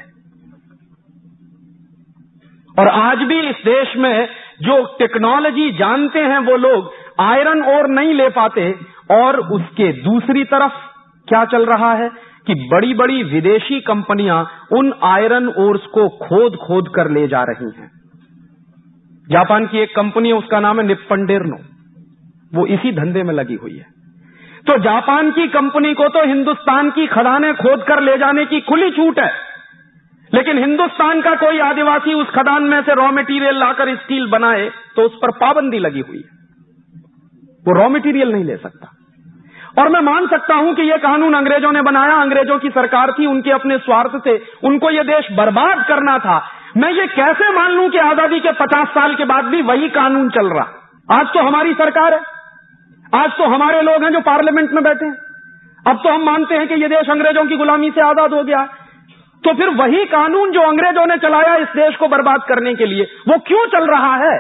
और आज भी इस देश में जो टेक्नोलॉजी जानते हैं वो लोग आयरन ओर नहीं ले पाते। और उसके दूसरी तरफ क्या चल रहा है कि बड़ी बड़ी विदेशी कंपनियां उन आयरन ओर्स को खोद खोद कर ले जा रही हैं। जापान की एक कंपनी है, उसका नाम है निप्पन डेर्नो, वो इसी धंधे में लगी हुई है। तो जापान की कंपनी को तो हिंदुस्तान की खदानें खोद कर ले जाने की खुली छूट है, लेकिन हिंदुस्तान का कोई आदिवासी उस खदान में से रॉ मटेरियल लाकर स्टील बनाए तो उस पर पाबंदी लगी हुई है, वो रॉ मटेरियल नहीं ले सकता। और मैं मान सकता हूं कि यह कानून अंग्रेजों ने बनाया, अंग्रेजों की सरकार थी, उनके अपने स्वार्थ से उनको यह देश बर्बाद करना था। मैं ये कैसे मान लूं कि आजादी के 50 साल के बाद भी वही कानून चल रहा? आज तो हमारी सरकार है, आज तो हमारे लोग हैं जो पार्लियामेंट में बैठे हैं। अब तो हम मानते हैं कि यह देश अंग्रेजों की गुलामी से आजाद हो गया। तो फिर वही कानून जो अंग्रेजों ने चलाया इस देश को बर्बाद करने के लिए, वो क्यों चल रहा है?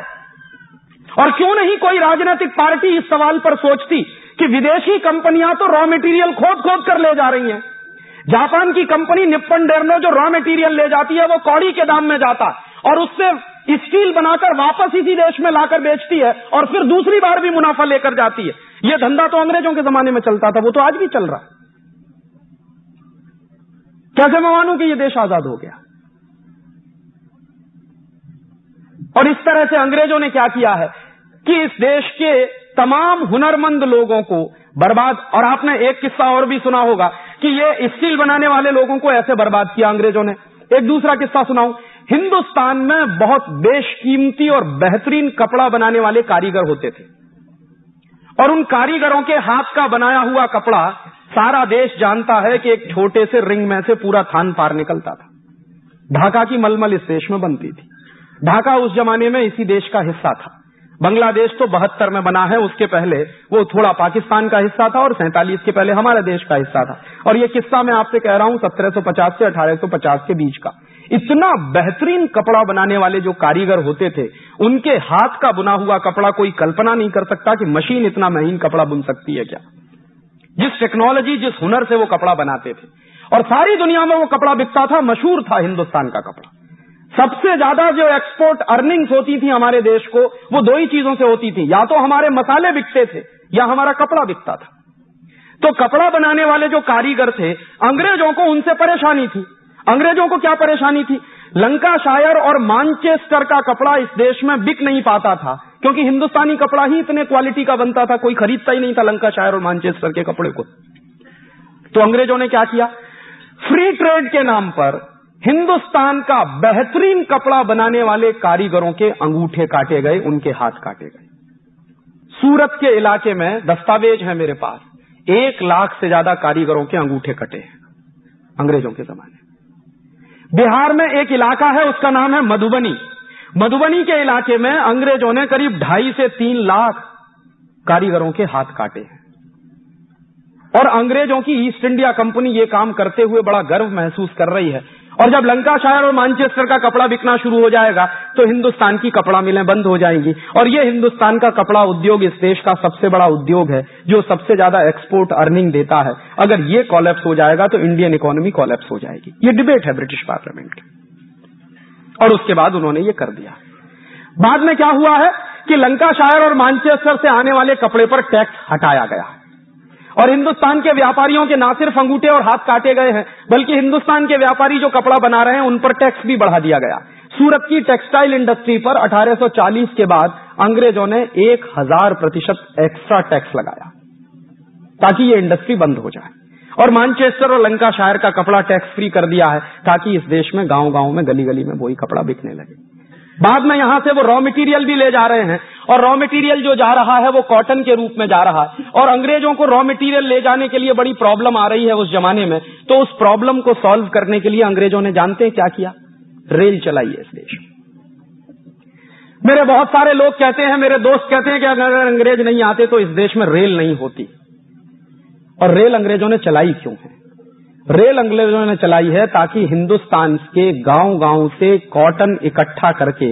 और क्यों नहीं कोई राजनीतिक पार्टी इस सवाल पर सोचती कि विदेशी कंपनियां तो रॉ मटेरियल खोद खोद कर ले जा रही हैं। जापान की कंपनी निप्पन डेर्नो जो रॉ मटेरियल ले जाती है वो कौड़ी के दाम में जाता, और उससे स्टील बनाकर वापस इसी देश में लाकर बेचती है, और फिर दूसरी बार भी मुनाफा लेकर जाती है। यह धंधा तो अंग्रेजों के जमाने में चलता था, वो तो आज भी चल रहा है। कैसे मैं मानूं कि यह देश आजाद हो गया? और इस तरह से अंग्रेजों ने क्या किया है कि इस देश के तमाम हुनरमंद लोगों को बर्बाद। और आपने एक किस्सा और भी सुना होगा कि ये स्टील बनाने वाले लोगों को ऐसे बर्बाद किया अंग्रेजों ने। एक दूसरा किस्सा सुनाऊं। हिंदुस्तान में बहुत बेशकीमती और बेहतरीन कपड़ा बनाने वाले कारीगर होते थे, और उन कारीगरों के हाथ का बनाया हुआ कपड़ा सारा देश जानता है कि एक छोटे से रिंग में से पूरा थान पार निकलता था। ढाका की मलमल इस देश में बनती थी। ढाका उस जमाने में इसी देश का हिस्सा था। बांग्लादेश तो 72 में बना है, उसके पहले वो थोड़ा पाकिस्तान का हिस्सा था, और 47 के पहले हमारे देश का हिस्सा था। और ये किस्सा मैं आपसे कह रहा हूं 1750 से 1850 के बीच का। इतना बेहतरीन कपड़ा बनाने वाले जो कारीगर होते थे, उनके हाथ का बुना हुआ कपड़ा कोई कल्पना नहीं कर सकता कि मशीन इतना महीन कपड़ा बुन सकती है क्या। जिस टेक्नोलॉजी, जिस हुनर से वो कपड़ा बनाते थे, और सारी दुनिया में वो कपड़ा बिकता था, मशहूर था हिंदुस्तान का कपड़ा। सबसे ज्यादा जो एक्सपोर्ट अर्निंग्स होती थी हमारे देश को, वो दो ही चीजों से होती थी, या तो हमारे मसाले बिकते थे या हमारा कपड़ा बिकता था। तो कपड़ा बनाने वाले जो कारीगर थे, अंग्रेजों को उनसे परेशानी थी। अंग्रेजों को क्या परेशानी थी? लंकाशायर और मानचेस्टर का कपड़ा इस देश में बिक नहीं पाता था, क्योंकि हिंदुस्तानी कपड़ा ही इतने क्वालिटी का बनता था, कोई खरीदता ही नहीं था लंकाशायर और मानचेस्टर के कपड़े को। तो अंग्रेजों ने क्या किया? फ्री ट्रेड के नाम पर हिंदुस्तान का बेहतरीन कपड़ा बनाने वाले कारीगरों के अंगूठे काटे गए, उनके हाथ काटे गए। सूरत के इलाके में दस्तावेज है मेरे पास, 1 लाख से ज्यादा कारीगरों के अंगूठे कटे हैं अंग्रेजों के जमाने। बिहार में एक इलाका है, उसका नाम है मधुबनी। मधुबनी के इलाके में अंग्रेजों ने करीब 2.5 से 3 लाख कारीगरों के हाथ काटे हैं। और अंग्रेजों की ईस्ट इंडिया कंपनी ये काम करते हुए बड़ा गर्व महसूस कर रही है। और जब लंकाशायर और मैनचेस्टर का कपड़ा बिकना शुरू हो जाएगा तो हिंदुस्तान की कपड़ा मिलें बंद हो जाएंगी। और ये हिंदुस्तान का कपड़ा उद्योग इस देश का सबसे बड़ा उद्योग है, जो सबसे ज्यादा एक्सपोर्ट अर्निंग देता है। अगर ये कॉलेप्स हो जाएगा तो इंडियन इकोनॉमी कॉलेप्स हो जाएगी। ये डिबेट है ब्रिटिश पार्लियामेंट की। और उसके बाद उन्होंने ये कर दिया। बाद में क्या हुआ है कि लंकाशायर और मैनचेस्टर से आने वाले कपड़े पर टैक्स हटाया गया और हिंदुस्तान के व्यापारियों के ना सिर्फ अंगूठे और हाथ काटे गए हैं, बल्कि हिंदुस्तान के व्यापारी जो कपड़ा बना रहे हैं उन पर टैक्स भी बढ़ा दिया गया। सूरत की टेक्सटाइल इंडस्ट्री पर 1840 के बाद अंग्रेजों ने 1000% एक्स्ट्रा टैक्स लगाया ताकि ये इंडस्ट्री बंद हो जाए। और मैनचेस्टर और लंकाशायर का कपड़ा टैक्स फ्री कर दिया है ताकि इस देश में गांव-गांव में गली गली में वही कपड़ा बिकने लगे। बाद में यहां से वो रॉ मटेरियल भी ले जा रहे हैं और रॉ मटेरियल जो जा रहा है वो कॉटन के रूप में जा रहा है। और अंग्रेजों को रॉ मटेरियल ले जाने के लिए बड़ी प्रॉब्लम आ रही है उस जमाने में। तो उस प्रॉब्लम को सॉल्व करने के लिए अंग्रेजों ने जानते हैं क्या किया? रेल चलाई है इस देश में। मेरे बहुत सारे लोग कहते हैं, मेरे दोस्त कहते हैं कि अगर अंग्रेज नहीं आते तो इस देश में रेल नहीं होती। और रेल अंग्रेजों ने चलाई क्यों है? रेल अंग्रेजों ने चलाई है ताकि हिंदुस्तान के गांव-गांव से कॉटन इकट्ठा करके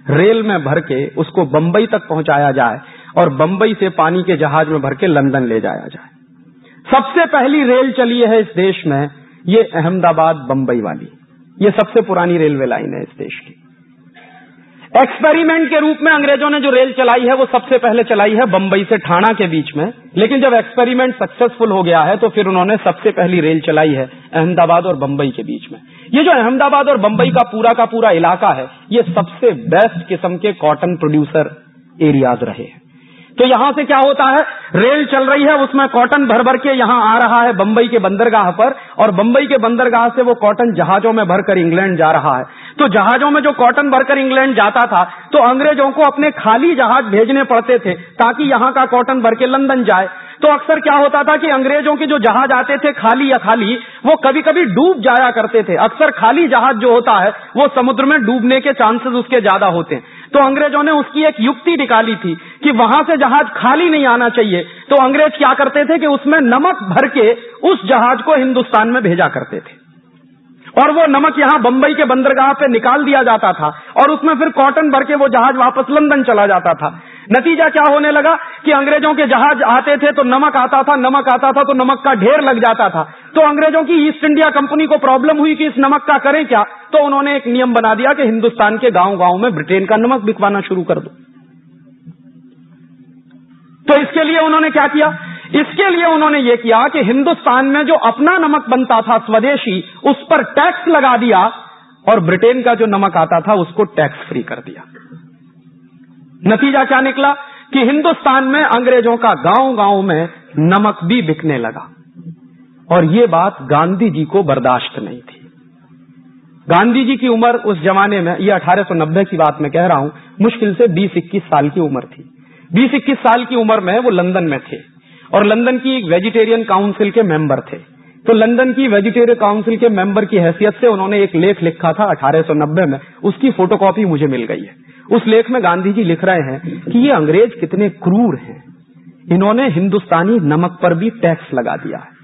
रेल में भर के उसको बंबई तक पहुंचाया जाए और बंबई से पानी के जहाज में भर के लंदन ले जाया जाए। सबसे पहली रेल चली है इस देश में, ये अहमदाबाद बंबई वाली, ये सबसे पुरानी रेलवे लाइन है इस देश की। एक्सपेरिमेंट के रूप में अंग्रेजों ने जो रेल चलाई है वो सबसे पहले चलाई है बंबई से ठाणा के बीच में। लेकिन जब एक्सपेरिमेंट सक्सेसफुल हो गया है तो फिर उन्होंने सबसे पहली रेल चलाई है अहमदाबाद और बंबई के बीच में। ये जो अहमदाबाद और बंबई का पूरा इलाका है, ये सबसे बेस्ट किस्म के कॉटन प्रोड्यूसर एरियाज रहे हैं। तो यहां से क्या होता है, रेल चल रही है, उसमें कॉटन भर भर के यहां आ रहा है बंबई के बंदरगाह पर, और बंबई के बंदरगाह से वो कॉटन जहाजों में भरकर इंग्लैंड जा रहा है। तो जहाजों में जो कॉटन भरकर इंग्लैंड जाता था तो अंग्रेजों को अपने खाली जहाज भेजने पड़ते थे ताकि यहां का कॉटन भर के लंदन जाए। तो अक्सर क्या होता था कि अंग्रेजों के जो जहाज आते थे खाली या खाली, वो कभी कभी डूब जाया करते थे। अक्सर खाली जहाज जो होता है वो समुद्र में डूबने के चांसेस उसके ज्यादा होते हैं। तो अंग्रेजों ने उसकी एक युक्ति निकाली थी कि वहां से जहाज खाली नहीं आना चाहिए। तो अंग्रेज क्या करते थे कि उसमें नमक भर के उस जहाज को हिंदुस्तान में भेजा करते थे और वो नमक यहां बंबई के बंदरगाह पे निकाल दिया जाता था और उसमें फिर कॉटन भर के वो जहाज वापस लंदन चला जाता था। नतीजा क्या होने लगा कि अंग्रेजों के जहाज आते थे तो नमक आता था तो नमक का ढेर लग जाता था। तो अंग्रेजों की ईस्ट इंडिया कंपनी को प्रॉब्लम हुई कि इस नमक का करें क्या। तो उन्होंने एक नियम बना दिया कि हिंदुस्तान के गांव-गांव में ब्रिटेन का नमक बिकवाना शुरू कर दो। तो इसके लिए उन्होंने क्या किया? इसके लिए उन्होंने ये किया कि हिंदुस्तान में जो अपना नमक बनता था स्वदेशी, उस पर टैक्स लगा दिया और ब्रिटेन का जो नमक आता था उसको टैक्स फ्री कर दिया। नतीजा क्या निकला कि हिंदुस्तान में अंग्रेजों का गांव-गांव में नमक भी बिकने लगा। और ये बात गांधी जी को बर्दाश्त नहीं थी। गांधी जी की उम्र उस जमाने में, ये 1890 की बात मैं कह रहा हूं, मुश्किल से 20-21 साल की उम्र थी। 20-21 साल की उम्र में वो लंदन में थे और लंदन की एक वेजिटेरियन काउंसिल के मेंबर थे। तो लंदन की वेजिटेरियन काउंसिल के मेंबर की हैसियत से उन्होंने एक लेख लिखा था 1890 में, उसकी फोटोकॉपी मुझे मिल गई है। उस लेख में गांधी जी लिख रहे हैं कि ये अंग्रेज कितने क्रूर हैं, इन्होंने हिंदुस्तानी नमक पर भी टैक्स लगा दिया है।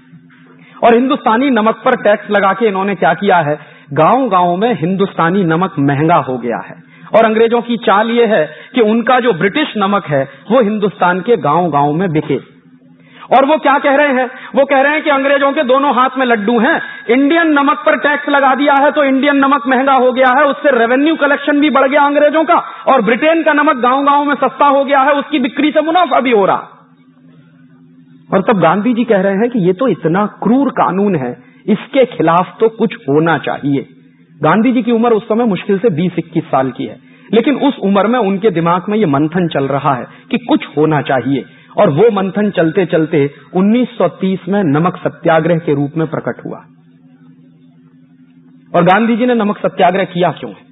और हिंदुस्तानी नमक पर टैक्स लगा के इन्होंने क्या किया है, गांव-गांव में हिंदुस्तानी नमक महंगा हो गया है। और अंग्रेजों की चाल ये है कि उनका जो ब्रिटिश नमक है वो हिंदुस्तान के गांव-गांव में बिके। और वो क्या कह रहे हैं? वो कह रहे हैं कि अंग्रेजों के दोनों हाथ में लड्डू हैं। इंडियन नमक पर टैक्स लगा दिया है तो इंडियन नमक महंगा हो गया है, उससे रेवेन्यू कलेक्शन भी बढ़ गया अंग्रेजों का, और ब्रिटेन का नमक गांव-गांव में सस्ता हो गया है, उसकी बिक्री से मुनाफा भी हो रहा। और तब गांधी जी कह रहे हैं कि ये तो इतना क्रूर कानून है, इसके खिलाफ तो कुछ होना चाहिए। गांधी जी की उम्र उस समय मुश्किल से 20-21 साल की है, लेकिन उस उम्र में उनके दिमाग में ये मंथन चल रहा है कि कुछ होना चाहिए। और वो मंथन चलते चलते 1930 में नमक सत्याग्रह के रूप में प्रकट हुआ। और गांधी जी ने नमक सत्याग्रह किया क्यों है?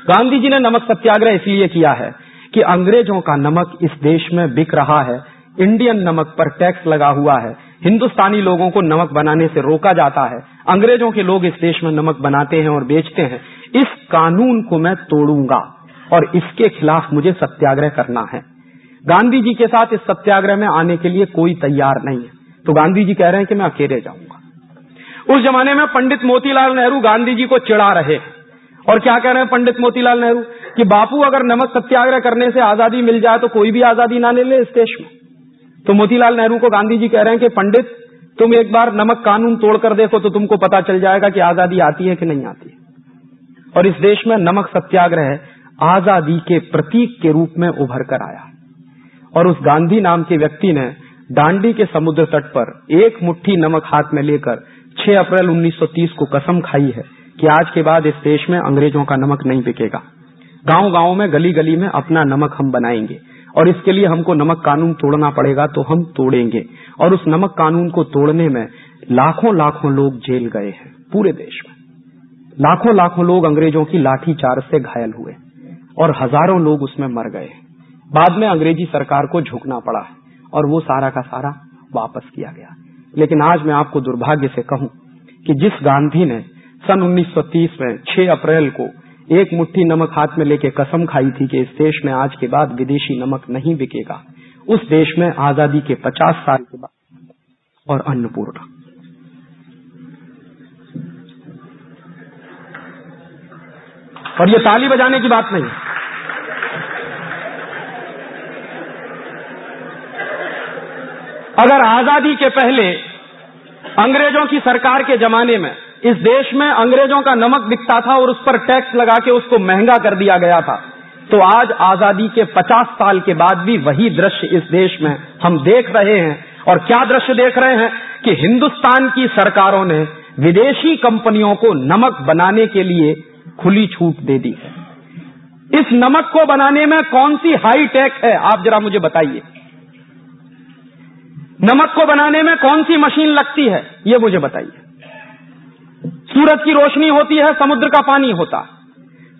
गांधी जी ने नमक सत्याग्रह इसलिए किया है कि अंग्रेजों का नमक इस देश में बिक रहा है, इंडियन नमक पर टैक्स लगा हुआ है, हिंदुस्तानी लोगों को नमक बनाने से रोका जाता है, अंग्रेजों के लोग इस देश में नमक बनाते हैं और बेचते हैं, इस कानून को मैं तोड़ूंगा और इसके खिलाफ मुझे सत्याग्रह करना है। गांधी जी के साथ इस सत्याग्रह में आने के लिए कोई तैयार नहीं है, तो गांधी जी कह रहे हैं कि मैं अकेले जाऊंगा। उस जमाने में पंडित मोतीलाल नेहरू गांधी जी को चिढ़ा रहे हैं और क्या कह रहे हैं पंडित मोतीलाल नेहरू कि बापू अगर नमक सत्याग्रह करने से आजादी मिल जाए तो कोई भी आजादी ना ले इस देश में। तो मोतीलाल नेहरू को गांधी जी कह रहे हैं कि पंडित तुम एक बार नमक कानून तोड़कर देखो तो तुमको पता चल जाएगा कि आजादी आती है कि नहीं आती है। और इस देश में नमक सत्याग्रह आजादी के प्रतीक के रूप में उभर कर आया और उस गांधी नाम के व्यक्ति ने दांडी के समुद्र तट पर एक मुट्ठी नमक हाथ में लेकर 6 अप्रैल 1930 को कसम खाई है कि आज के बाद इस देश में अंग्रेजों का नमक नहीं बिकेगा, गांव-गांव में गली गली में अपना नमक हम बनाएंगे और इसके लिए हमको नमक कानून तोड़ना पड़ेगा तो हम तोड़ेंगे। और उस नमक कानून को तोड़ने में लाखों लाखों लोग जेल गए हैं, पूरे देश में लाखों लाखों लोग अंग्रेजों की लाठी चार्ज से घायल हुए और हजारों लोग उसमें मर गए। बाद में अंग्रेजी सरकार को झुकना पड़ा है और वो सारा का सारा वापस किया गया। लेकिन आज मैं आपको दुर्भाग्य से कहूं कि जिस गांधी ने सन 1930 में 6 अप्रैल को एक मुट्ठी नमक हाथ में लेके कसम खाई थी कि इस देश में आज के बाद विदेशी नमक नहीं बिकेगा, उस देश में आजादी के 50 साल के बाद और अन्नपूर्णा। और ये ताली बजाने की बात नहीं, अगर आजादी के पहले अंग्रेजों की सरकार के जमाने में इस देश में अंग्रेजों का नमक बिकता था और उस पर टैक्स लगा के उसको महंगा कर दिया गया था, तो आज आजादी के 50 साल के बाद भी वही दृश्य इस देश में हम देख रहे हैं। और क्या दृश्य देख रहे हैं कि हिंदुस्तान की सरकारों ने विदेशी कंपनियों को नमक बनाने के लिए खुली छूट दे दी है। इस नमक को बनाने में कौन सी हाई टेक है, आप जरा मुझे बताइए। नमक को बनाने में कौन सी मशीन लगती है, ये मुझे बताइए। सूरज की रोशनी होती है, समुद्र का पानी होता है,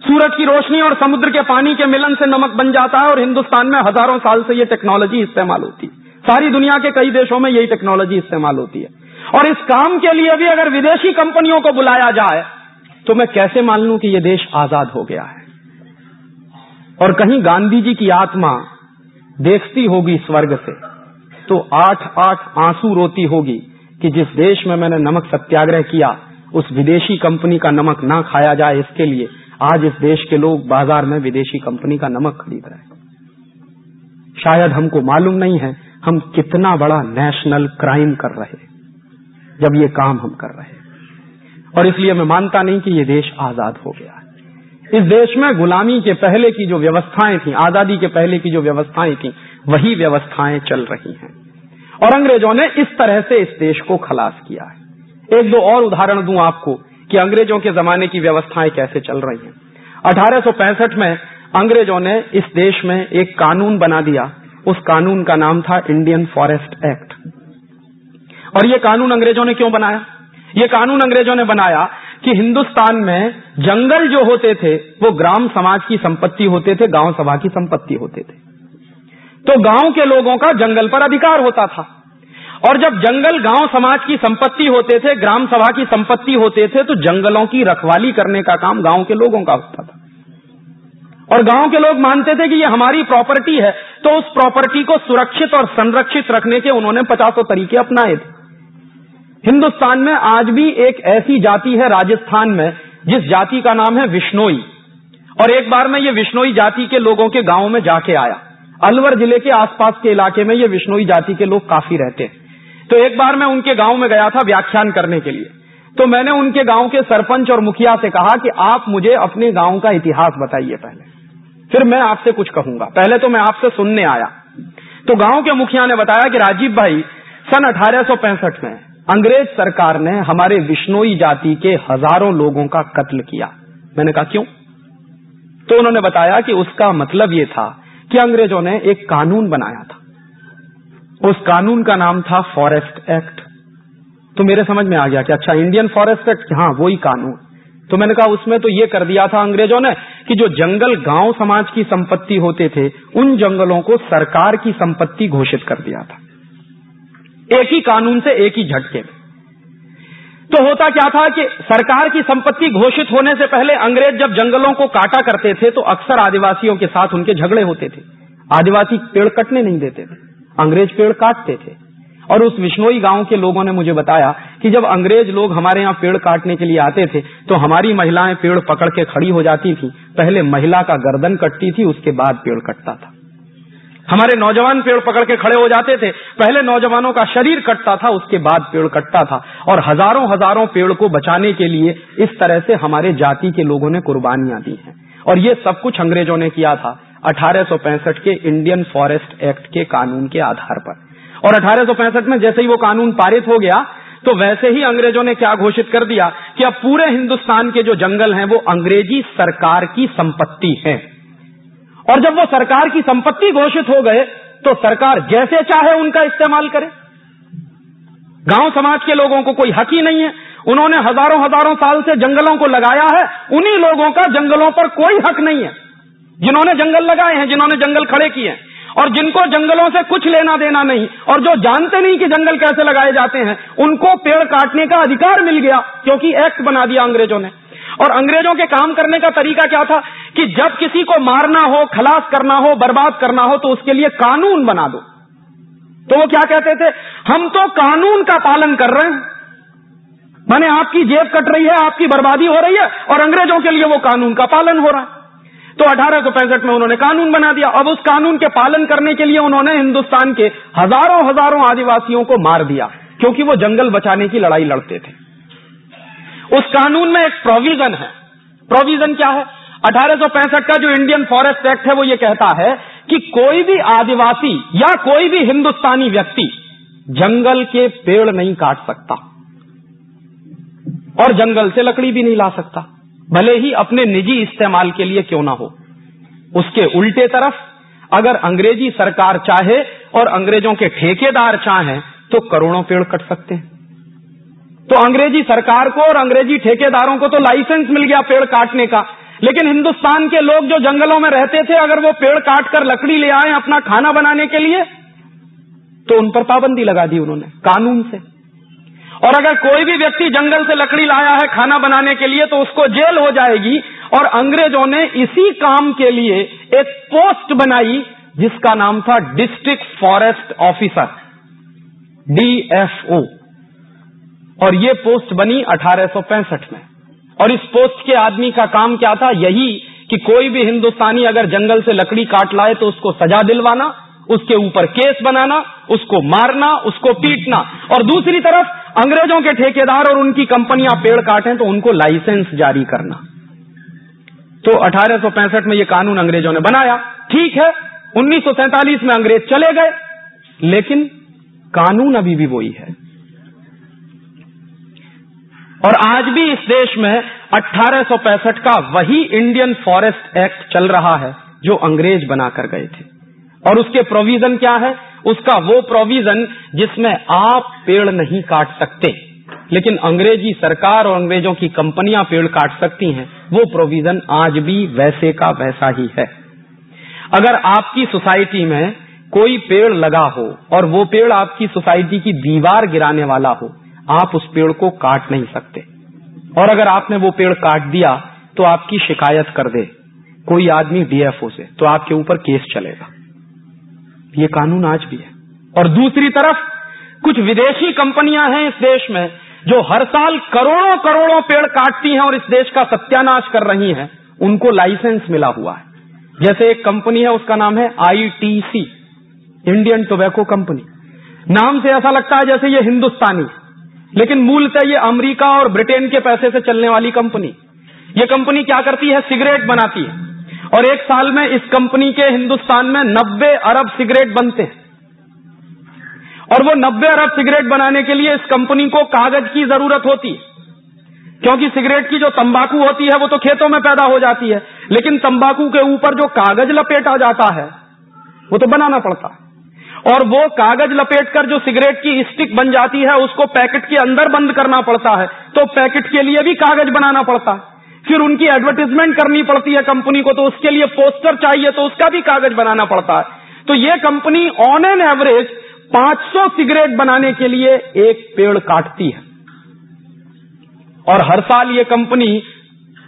सूरज की रोशनी और समुद्र के पानी के मिलन से नमक बन जाता है और हिंदुस्तान में हजारों साल से ये टेक्नोलॉजी इस्तेमाल होती है। सारी दुनिया के कई देशों में यही टेक्नोलॉजी इस्तेमाल होती है। और इस काम के लिए भी अगर विदेशी कंपनियों को बुलाया जाए तो मैं कैसे मान लूं कि ये देश आजाद हो गया है। और कहीं गांधी जी की आत्मा देखती होगी स्वर्ग से तो 8-8 आंसू रोती होगी कि जिस देश में मैंने नमक सत्याग्रह किया उस विदेशी कंपनी का नमक ना खाया जाए, इसके लिए आज इस देश के लोग बाजार में विदेशी कंपनी का नमक खरीद रहे हैं। शायद हमको मालूम नहीं है हम कितना बड़ा नेशनल क्राइम कर रहे हैं जब ये काम हम कर रहे हैं। और इसलिए मैं मानता नहीं कि ये देश आजाद हो गया है। इस देश में गुलामी के पहले की जो व्यवस्थाएं थी, आजादी के पहले की जो व्यवस्थाएं थी, वही व्यवस्थाएं चल रही हैं और अंग्रेजों ने इस तरह से इस देश को खलास किया है। एक दो और उदाहरण दूं आपको कि अंग्रेजों के जमाने की व्यवस्थाएं कैसे चल रही हैं। 1865 में अंग्रेजों ने इस देश में एक कानून बना दिया, उस कानून का नाम था इंडियन फॉरेस्ट एक्ट। और ये कानून अंग्रेजों ने क्यों बनाया? ये कानून अंग्रेजों ने बनाया कि हिंदुस्तान में जंगल जो होते थे वो ग्राम समाज की संपत्ति होते थे, गांव सभा की संपत्ति होते थे। तो गांव के लोगों का जंगल पर अधिकार होता था और जब जंगल गांव समाज की संपत्ति होते थे, ग्राम सभा की संपत्ति होते थे, तो जंगलों की रखवाली करने का काम गांव के लोगों का होता था। और गांव के लोग मानते थे कि ये हमारी प्रॉपर्टी है, तो उस प्रॉपर्टी को सुरक्षित और संरक्षित रखने के उन्होंने 50 तरीके अपनाए थे। हिंदुस्तान में आज भी एक ऐसी जाति है राजस्थान में जिस जाति का नाम है विश्नोई। और एक बार मैं ये विश्नोई जाति के लोगों के गांव में जाके आया। अलवर जिले के आसपास के इलाके में ये विश्नोई जाति के लोग काफी रहते हैं। तो एक बार मैं उनके गांव में गया था व्याख्यान करने के लिए। तो मैंने उनके गांव के सरपंच और मुखिया से कहा कि आप मुझे अपने गांव का इतिहास बताइए पहले, फिर मैं आपसे कुछ कहूंगा। पहले तो मैं आपसे सुनने आया। तो गांव के मुखिया ने बताया कि राजीव भाई, सन 1865 में अंग्रेज सरकार ने हमारे विश्नोई जाति के हजारों लोगों का कत्ल किया। मैंने कहा क्यों? तो उन्होंने बताया कि उसका मतलब ये था कि अंग्रेजों ने एक कानून बनाया था, उस कानून का नाम था फॉरेस्ट एक्ट। तो मेरे समझ में आ गया कि अच्छा इंडियन फॉरेस्ट एक्ट, हाँ वही कानून। तो मैंने कहा उसमें तो ये कर दिया था अंग्रेजों ने कि जो जंगल गांव समाज की संपत्ति होते थे, उन जंगलों को सरकार की संपत्ति घोषित कर दिया था, एक ही कानून से, एक ही झटके में। तो होता क्या था कि सरकार की संपत्ति घोषित होने से पहले अंग्रेज जब जंगलों को काटा करते थे तो अक्सर आदिवासियों के साथ उनके झगड़े होते थे। आदिवासी पेड़ कटने नहीं देते थे, अंग्रेज पेड़ काटते थे। और उस विश्नोई गांव के लोगों ने मुझे बताया कि जब अंग्रेज लोग हमारे यहाँ पेड़ काटने के लिए आते थे तो हमारी महिलाएं पेड़ पकड़ के खड़ी हो जाती थी। पहले महिला का गर्दन कटती थी, उसके बाद पेड़ कटता था। हमारे नौजवान पेड़ पकड़ के खड़े हो जाते थे, पहले नौजवानों का शरीर कटता था, उसके बाद पेड़ कटता था। और हजारों हजारों पेड़ को बचाने के लिए इस तरह से हमारे जाति के लोगों ने कुर्बानियां दी हैं। और ये सब कुछ अंग्रेजों ने किया था 1865 के इंडियन फॉरेस्ट एक्ट के कानून के आधार पर। और 1865 में जैसे ही वो कानून पारित हो गया तो वैसे ही अंग्रेजों ने क्या घोषित कर दिया कि अब पूरे हिंदुस्तान के जो जंगल हैं वो अंग्रेजी सरकार की संपत्ति है। और जब वो सरकार की संपत्ति घोषित हो गए तो सरकार जैसे चाहे उनका इस्तेमाल करे। गांव समाज के लोगों को कोई हक ही नहीं है। उन्होंने हजारों हजारों साल से जंगलों को लगाया है, उन्हीं लोगों का जंगलों पर कोई हक नहीं है जिन्होंने जंगल लगाए हैं, जिन्होंने जंगल खड़े किए हैं। और जिनको जंगलों से कुछ लेना देना नहीं और जो जानते नहीं कि जंगल कैसे लगाए जाते हैं, उनको पेड़ काटने का अधिकार मिल गया, क्योंकि एक्ट बना दिया अंग्रेजों ने। और अंग्रेजों के काम करने का तरीका क्या था कि जब किसी को मारना हो, खलास करना हो, बर्बाद करना हो तो उसके लिए कानून बना दो। तो वो क्या कहते थे, हम तो कानून का पालन कर रहे हैं, माने आपकी जेब कट रही है, आपकी बर्बादी हो रही है और अंग्रेजों के लिए वो कानून का पालन हो रहा है। तो 1865 में उन्होंने कानून बना दिया। अब उस कानून के पालन करने के लिए उन्होंने हिंदुस्तान के हजारों हजारों आदिवासियों को मार दिया, क्योंकि वो जंगल बचाने की लड़ाई लड़ते थे। उस कानून में एक प्रोविजन है। प्रोविजन क्या है? 1865 का जो इंडियन फॉरेस्ट एक्ट है वो ये कहता है कि कोई भी आदिवासी या कोई भी हिंदुस्तानी व्यक्ति जंगल के पेड़ नहीं काट सकता और जंगल से लकड़ी भी नहीं ला सकता, भले ही अपने निजी इस्तेमाल के लिए क्यों ना हो। उसके उल्टे तरफ अगर अंग्रेजी सरकार चाहे और अंग्रेजों के ठेकेदार चाहें तो करोड़ों पेड़ कट सकते हैं। तो अंग्रेजी सरकार को और अंग्रेजी ठेकेदारों को तो लाइसेंस मिल गया पेड़ काटने का, लेकिन हिंदुस्तान के लोग जो जंगलों में रहते थे अगर वो पेड़ काटकर लकड़ी ले आए अपना खाना बनाने के लिए तो उन पर पाबंदी लगा दी उन्होंने कानून से। और अगर कोई भी व्यक्ति जंगल से लकड़ी लाया है खाना बनाने के लिए तो उसको जेल हो जाएगी। और अंग्रेजों ने इसी काम के लिए एक पोस्ट बनाई जिसका नाम था डिस्ट्रिक्ट फॉरेस्ट ऑफिसर, DFO। और ये पोस्ट बनी 1865 में। और इस पोस्ट के आदमी का काम क्या था? यही कि कोई भी हिंदुस्तानी अगर जंगल से लकड़ी काट लाए तो उसको सजा दिलवाना, उसके ऊपर केस बनाना, उसको मारना, उसको पीटना। और दूसरी तरफ अंग्रेजों के ठेकेदार और उनकी कंपनियां पेड़ काटें तो उनको लाइसेंस जारी करना। तो 1865 में यह कानून अंग्रेजों ने बनाया। ठीक है, 1947 में अंग्रेज चले गए, लेकिन कानून अभी भी वही है। और आज भी इस देश में 1865 का वही इंडियन फॉरेस्ट एक्ट चल रहा है जो अंग्रेज बनाकर गए थे। और उसके प्रोविजन क्या है? उसका वो प्रोविजन जिसमें आप पेड़ नहीं काट सकते, लेकिन अंग्रेजी सरकार और अंग्रेजों की कंपनियां पेड़ काट सकती हैं। वो प्रोविजन आज भी वैसे का वैसा ही है। अगर आपकी सोसाइटी में कोई पेड़ लगा हो और वो पेड़ आपकी सोसाइटी की दीवार गिराने वाला हो, आप उस पेड़ को काट नहीं सकते। और अगर आपने वो पेड़ काट दिया तो आपकी शिकायत कर दे कोई आदमी DFO से तो आपके ऊपर केस चलेगा। ये कानून आज भी है। और दूसरी तरफ कुछ विदेशी कंपनियां हैं इस देश में जो हर साल करोड़ों करोड़ों पेड़ काटती हैं और इस देश का सत्यानाश कर रही हैं। उनको लाइसेंस मिला हुआ है। जैसे एक कंपनी है, उसका नाम है ITC, इंडियन टोबैको कंपनी। नाम से ऐसा लगता है जैसे ये हिंदुस्तानी, लेकिन मूलतः ये अमेरिका और ब्रिटेन के पैसे से चलने वाली कंपनी। ये कंपनी क्या करती है? सिगरेट बनाती है। और एक साल में इस कंपनी के हिंदुस्तान में 90 अरब सिगरेट बनते हैं। और वो 90 अरब सिगरेट बनाने के लिए इस कंपनी को कागज की जरूरत होती है, क्योंकि सिगरेट की जो तंबाकू होती है वो तो खेतों में पैदा हो जाती है, लेकिन तंबाकू के ऊपर जो कागज लपेटा जाता है वो तो बनाना पड़ता है। और वो कागज लपेटकर जो सिगरेट की स्टिक बन जाती है उसको पैकेट के अंदर बंद करना पड़ता है, तो पैकेट के लिए भी कागज बनाना पड़ता है। फिर उनकी एडवर्टाइजमेंट करनी पड़ती है कंपनी को, तो उसके लिए पोस्टर चाहिए, तो उसका भी कागज बनाना पड़ता है। तो ये company on an average 500 cigarette बनाने के लिए एक पेड़ काटती है, और हर साल ये कंपनी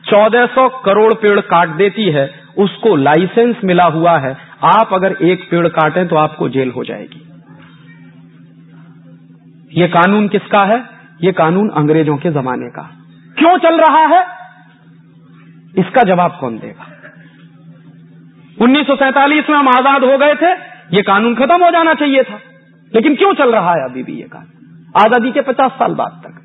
1400 करोड़ पेड़ काट देती है। उसको लाइसेंस मिला हुआ है, आप अगर एक पेड़ काटें तो आपको जेल हो जाएगी। ये कानून किसका है? ये कानून अंग्रेजों के जमाने का। क्यों चल रहा है, इसका जवाब कौन देगा? 1947 में हम आजाद हो गए थे, ये कानून खत्म हो जाना चाहिए था, लेकिन क्यों चल रहा है अभी भी ये कानून, आजादी के 50 साल बाद तक?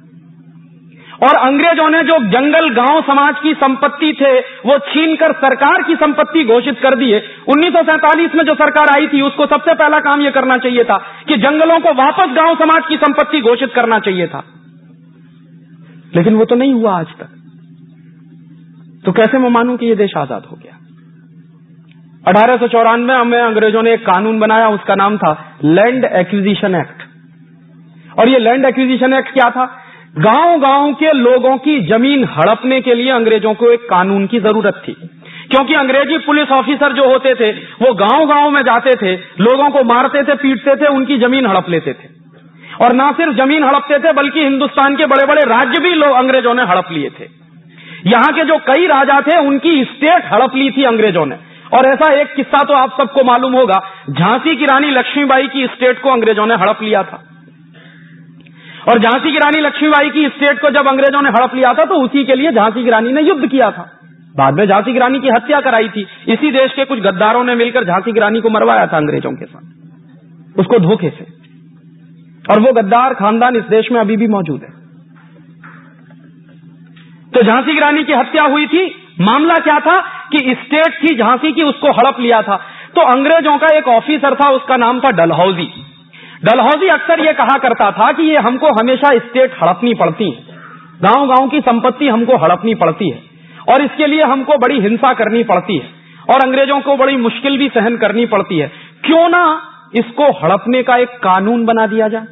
और अंग्रेजों ने जो जंगल गांव समाज की संपत्ति थे वो छीनकर सरकार की संपत्ति घोषित कर दिए। 1947 में जो सरकार आई थी उसको सबसे पहला काम यह करना चाहिए था कि जंगलों को वापस गांव समाज की संपत्ति घोषित करना चाहिए था, लेकिन वो तो नहीं हुआ आज तक। तो कैसे मैं मानूं कि ये देश आजाद हो गया? 1894 में अंग्रेजों ने एक कानून बनाया, उसका नाम था लैंड एक्विजिशन एक्ट। और ये लैंड एक्विजिशन एक्ट क्या था? गांव गांव के लोगों की जमीन हड़पने के लिए अंग्रेजों को एक कानून की जरूरत थी, क्योंकि अंग्रेजी पुलिस ऑफिसर जो होते थे वो गांव गांव में जाते थे, लोगों को मारते थे, पीटते थे, उनकी जमीन हड़प लेते थे। और ना सिर्फ जमीन हड़पते थे बल्कि हिंदुस्तान के बड़े बड़े राज्य भी लोग अंग्रेजों ने हड़प लिए थे। यहां के जो कई राजा थे उनकी स्टेट हड़प ली थी अंग्रेजों ने। और ऐसा एक किस्सा तो आप सबको मालूम होगा, झांसी की रानी लक्ष्मीबाई की स्टेट को अंग्रेजों ने हड़प लिया था। और झांसी की रानी लक्ष्मीबाई की स्टेट को जब अंग्रेजों ने हड़प लिया था तो उसी के लिए झांसी की रानी ने युद्ध किया था। बाद में झांसी की रानी की हत्या कराई थी। इसी देश के कुछ गद्दारों ने मिलकर झांसी की रानी को मरवाया था अंग्रेजों के साथ, उसको धोखे से। और वो गद्दार खानदान इस देश में अभी भी मौजूद है। तो झांसी की रानी की हत्या हुई थी। मामला क्या था कि स्टेट थी झांसी की, उसको हड़प लिया था। तो अंग्रेजों का एक ऑफिसर था, उसका नाम था डलहौजी। डलहौजी अक्सर ये कहा करता था कि ये हमको हमेशा स्टेट हड़पनी पड़ती है, गांव गांव की संपत्ति हमको हड़पनी पड़ती है, और इसके लिए हमको बड़ी हिंसा करनी पड़ती है, और अंग्रेजों को बड़ी मुश्किल भी सहन करनी पड़ती है। क्यों ना इसको हड़पने का एक कानून बना दिया जाए?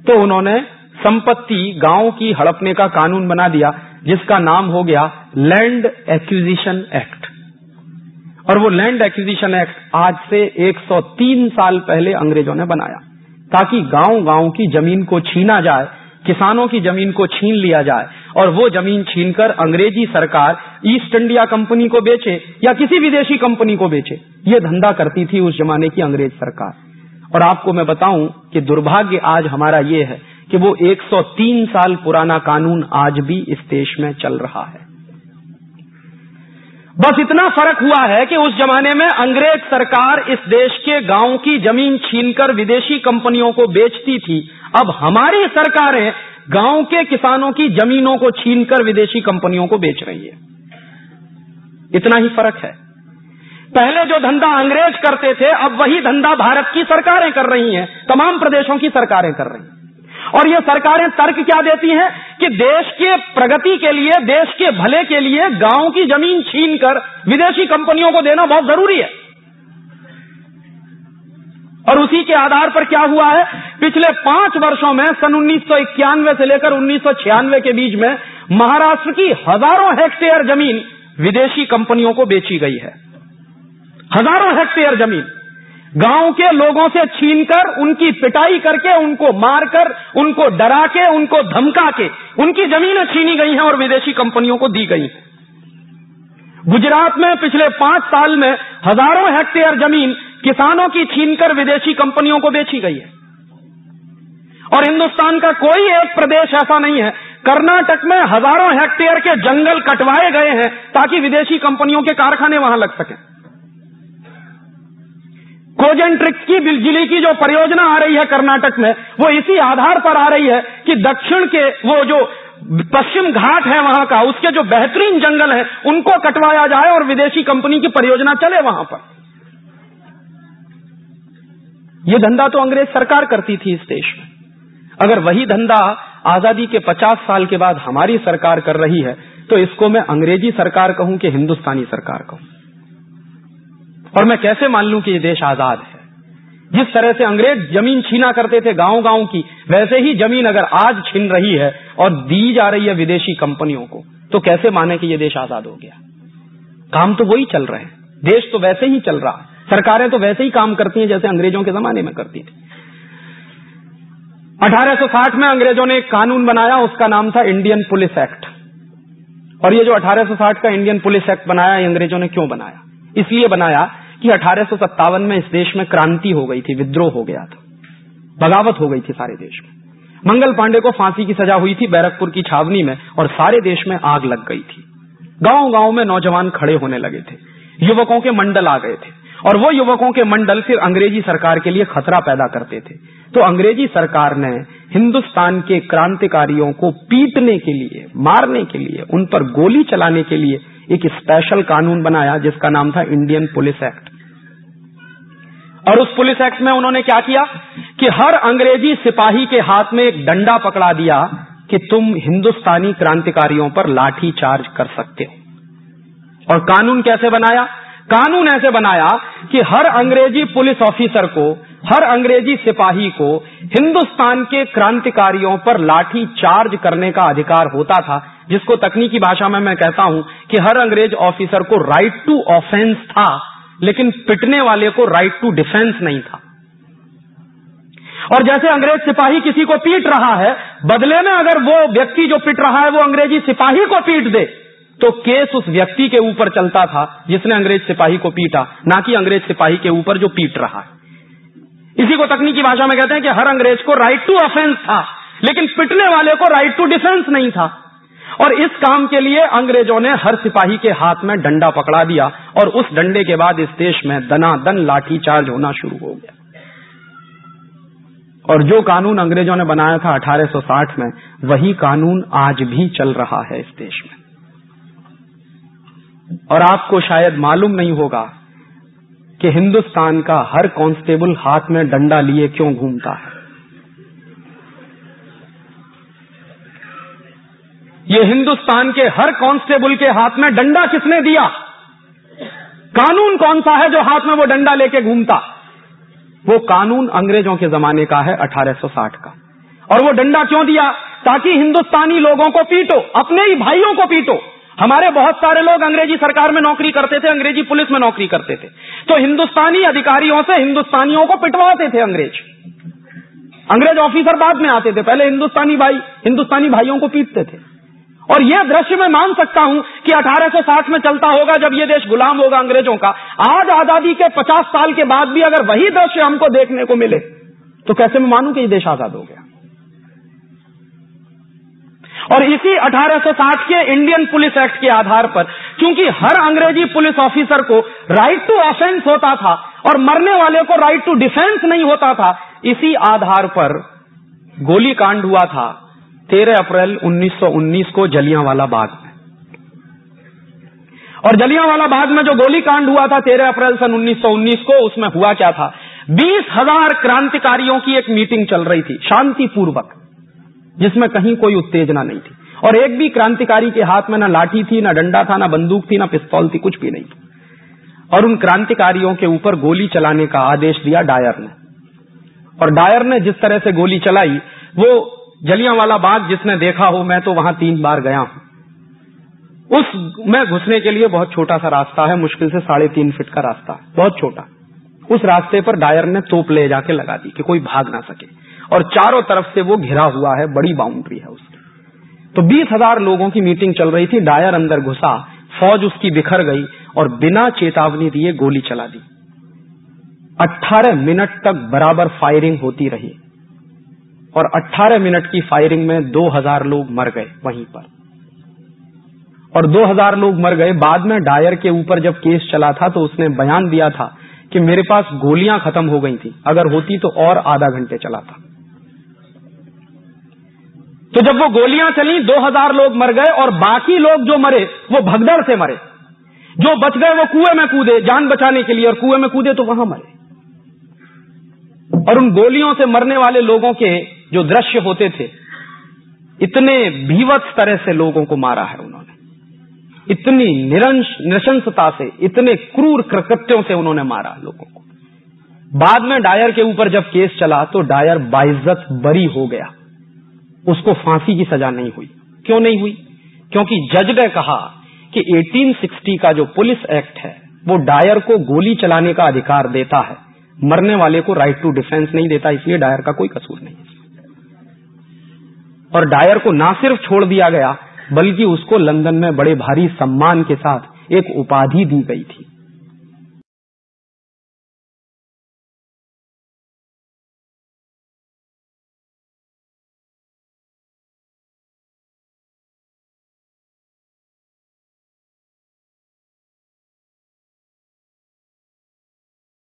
तो उन्होंने संपत्ति गांव की हड़पने का कानून बना दिया, जिसका नाम हो गया लैंड एक्विजिशन एक्ट। और वो लैंड एक्विजिशन एक्ट आज से 103 साल पहले अंग्रेजों ने बनाया, ताकि गांव गांव की जमीन को छीना जाए, किसानों की जमीन को छीन लिया जाए, और वो जमीन छीनकर अंग्रेजी सरकार ईस्ट इंडिया कंपनी को बेचे या किसी विदेशी कंपनी को बेचे। ये धंधा करती थी उस जमाने की अंग्रेज सरकार। और आपको मैं बताऊं कि दुर्भाग्य आज हमारा ये है कि वो 103 साल पुराना कानून आज भी इस देश में चल रहा है। बस इतना फर्क हुआ है कि उस जमाने में अंग्रेज सरकार इस देश के गांव की जमीन छीनकर विदेशी कंपनियों को बेचती थी। अब हमारी सरकारें गांव के किसानों की जमीनों को छीनकर विदेशी कंपनियों को बेच रही है। इतना ही फर्क है। पहले जो धंधा अंग्रेज करते थे, अब वही धंधा भारत की सरकारें कर रही हैं, तमाम प्रदेशों की सरकारें कर रही हैं। और ये सरकारें तर्क क्या देती हैं कि देश के प्रगति के लिए, देश के भले के लिए गांव की जमीन छीनकर विदेशी कंपनियों को देना बहुत जरूरी है। और उसी के आधार पर क्या हुआ है, पिछले 5 वर्षों में सन 1991 से लेकर 1996 के बीच में महाराष्ट्र की हजारों हेक्टेयर जमीन विदेशी कंपनियों को बेची गई है। हजारों हेक्टेयर जमीन गांव के लोगों से छीनकर, उनकी पिटाई करके, उनको मारकर, उनको डरा के, उनको धमका के उनकी जमीनें छीनी गई हैं और विदेशी कंपनियों को दी गई हैं। गुजरात में पिछले 5 साल में हजारों हेक्टेयर जमीन किसानों की छीनकर विदेशी कंपनियों को बेची गई है। और हिंदुस्तान का कोई एक प्रदेश ऐसा नहीं है, कर्नाटक में हजारों हेक्टेयर के जंगल कटवाए गए हैं ताकि विदेशी कंपनियों के कारखाने वहां लग सके। कोजेंट्रिक्स की बिजली की जो परियोजना आ रही है कर्नाटक में, वो इसी आधार पर आ रही है कि दक्षिण के वो जो पश्चिम घाट है वहां का, उसके जो बेहतरीन जंगल है उनको कटवाया जाए और विदेशी कंपनी की परियोजना चले वहां पर। यह धंधा तो अंग्रेज सरकार करती थी इस देश में। अगर वही धंधा आजादी के 50 साल के बाद हमारी सरकार कर रही है तो इसको मैं अंग्रेजी सरकार कहूं कि हिंदुस्तानी सरकार कहूं? और मैं कैसे मान लूं कि ये देश आजाद है? जिस तरह से अंग्रेज जमीन छीना करते थे गांव गांव की, वैसे ही जमीन अगर आज छीन रही है और दी जा रही है विदेशी कंपनियों को, तो कैसे माने कि ये देश आजाद हो गया? काम तो वही चल रहे हैं, देश तो वैसे ही चल रहा है, सरकारें तो वैसे ही काम करती हैं जैसे अंग्रेजों के जमाने में करती थी। 1860 में अंग्रेजों ने एक कानून बनाया, उसका नाम था इंडियन पुलिस एक्ट। और ये जो 1860 का इंडियन पुलिस एक्ट बनाया, ये अंग्रेजों ने क्यों बनाया? इसलिए बनाया कि 1857 में इस देश में क्रांति हो गई थी, विद्रोह हो गया था, बगावत हो गई थी सारे देश में। मंगल पांडे को फांसी की सजा हुई थी बैरकपुर की छावनी में, और सारे देश में आग लग गई थी। गांव गांव में नौजवान खड़े होने लगे थे, युवकों के मंडल आ गए थे, और वो युवकों के मंडल फिर अंग्रेजी सरकार के लिए खतरा पैदा करते थे। तो अंग्रेजी सरकार ने हिंदुस्तान के क्रांतिकारियों को पीटने के लिए, मारने के लिए, उन पर गोली चलाने के लिए एक स्पेशल कानून बनाया जिसका नाम था इंडियन पुलिस एक्ट। और उस पुलिस एक्ट में उन्होंने क्या किया कि हर अंग्रेजी सिपाही के हाथ में एक डंडा पकड़ा दिया कि तुम हिंदुस्तानी क्रांतिकारियों पर लाठी चार्ज कर सकते हो। और कानून कैसे बनाया? कानून ऐसे बनाया कि हर अंग्रेजी पुलिस ऑफिसर को, हर अंग्रेजी सिपाही को हिंदुस्तान के क्रांतिकारियों पर लाठी चार्ज करने का अधिकार होता था, जिसको तकनीकी भाषा में मैं कहता हूं कि हर अंग्रेज ऑफिसर को राइट टू ऑफेंस था, लेकिन पिटने वाले को राइट टू डिफेंस नहीं था। और जैसे अंग्रेज सिपाही किसी को पीट रहा है, बदले में अगर वो व्यक्ति जो पिट रहा है वो अंग्रेजी सिपाही को पीट दे, तो केस उस व्यक्ति के ऊपर चलता था जिसने अंग्रेज सिपाही को पीटा, ना कि अंग्रेज सिपाही के ऊपर जो पीट रहा है। इसी को तकनीकी भाषा में कहते हैं कि हर अंग्रेज को राइट टू ऑफेंस था, लेकिन पिटने वाले को राइट टू डिफेंस नहीं था। और इस काम के लिए अंग्रेजों ने हर सिपाही के हाथ में डंडा पकड़ा दिया, और उस डंडे के बाद इस देश में दनादन लाठी चार्ज होना शुरू हो गया। और जो कानून अंग्रेजों ने बनाया था 1860 में, वही कानून आज भी चल रहा है इस देश में। और आपको शायद मालूम नहीं होगा कि हिंदुस्तान का हर कांस्टेबल हाथ में डंडा लिए क्यों घूमता है। ये हिंदुस्तान के हर कांस्टेबल के हाथ में डंडा किसने दिया? कानून कौन सा है जो हाथ में वो डंडा लेके घूमता? वो कानून अंग्रेजों के जमाने का है, 1860 का। और वो डंडा क्यों दिया? ताकि हिंदुस्तानी लोगों को पीटो, अपने ही भाइयों को पीटो। हमारे बहुत सारे लोग अंग्रेजी सरकार में नौकरी करते थे, अंग्रेजी पुलिस में नौकरी करते थे, तो हिंदुस्तानी अधिकारियों से हिंदुस्तानियों को पिटवाते थे अंग्रेज। अंग्रेज ऑफिसर बाद में आते थे, पहले हिंदुस्तानी भाइयों को पीटते थे। और यह दृश्य मैं मान सकता हूं कि 1860 में चलता होगा, जब यह देश गुलाम होगा अंग्रेजों का। आज आजादी के 50 साल के बाद भी अगर वही दृश्य हमको देखने को मिले, तो कैसे मैं मानूं कि यह देश आजाद हो गया? और इसी 1860 के इंडियन पुलिस एक्ट के आधार पर, क्योंकि हर अंग्रेजी पुलिस ऑफिसर को राइट टू ऑफेंस होता था और मरने वाले को राइट टू डिफेंस नहीं होता था, इसी आधार पर गोली कांड हुआ था 13 अप्रैल 1919 को जलियांवाला बाग में। और जलियांवाला बाग में जो गोली कांड हुआ था 13 अप्रैल सन 1919 को, उसमें हुआ क्या था? 20,000 क्रांतिकारियों की एक मीटिंग चल रही थी, शांतिपूर्वक, जिसमें कहीं कोई उत्तेजना नहीं थी। और एक भी क्रांतिकारी के हाथ में ना लाठी थी, ना डंडा था, ना बंदूक थी, ना पिस्तौल थी, कुछ भी नहीं थी। और उन क्रांतिकारियों के ऊपर गोली चलाने का आदेश दिया डायर ने। और डायर ने जिस तरह से गोली चलाई, वो जलियांवाला बाग जिसने देखा हो, मैं तो वहां 3 बार गया हूं। उस में घुसने के लिए बहुत छोटा सा रास्ता है, मुश्किल से 3.5 फीट का रास्ता, बहुत छोटा। उस रास्ते पर डायर ने तोप ले जाके लगा दी कि कोई भाग ना सके, और चारों तरफ से वो घिरा हुआ है, बड़ी बाउंड्री है उसकी। तो 20,000 लोगों की मीटिंग चल रही थी, डायर अंदर घुसा, फौज उसकी बिखर गई और बिना चेतावनी दिए गोली चला दी। 18 मिनट तक बराबर फायरिंग होती रही, और 18 मिनट की फायरिंग में 2,000 लोग मर गए वहीं पर। और 2,000 लोग मर गए। बाद में डायर के ऊपर जब केस चला था, तो उसने बयान दिया था कि मेरे पास गोलियां खत्म हो गई थी, अगर होती तो और आधा घंटे चला था। तो जब वो गोलियां चली, 2,000 लोग मर गए, और बाकी लोग जो मरे वो भगदड़ से मरे। जो बच गए वो कुएं में कूदे जान बचाने के लिए, और कुएं में कूदे तो वहां मरे। और उन गोलियों से मरने वाले लोगों के जो दृश्य होते थे, इतने भीवत्स तरह से लोगों को मारा है उन्होंने, इतनी नृशंसता से, इतने क्रूर कृत्यों से उन्होंने मारा लोगों को। बाद में डायर के ऊपर जब केस चला तो डायर बाइज्जत बरी हो गया, उसको फांसी की सजा नहीं हुई। क्यों नहीं हुई? क्योंकि जज ने कहा कि 1860 का जो पुलिस एक्ट है वो डायर को गोली चलाने का अधिकार देता है, मरने वाले को राइट टू डिफेंस नहीं देता, इसलिए डायर का कोई कसूर नहीं। और डायर को ना सिर्फ छोड़ दिया गया बल्कि उसको लंदन में बड़े भारी सम्मान के साथ एक उपाधि दी गई थी।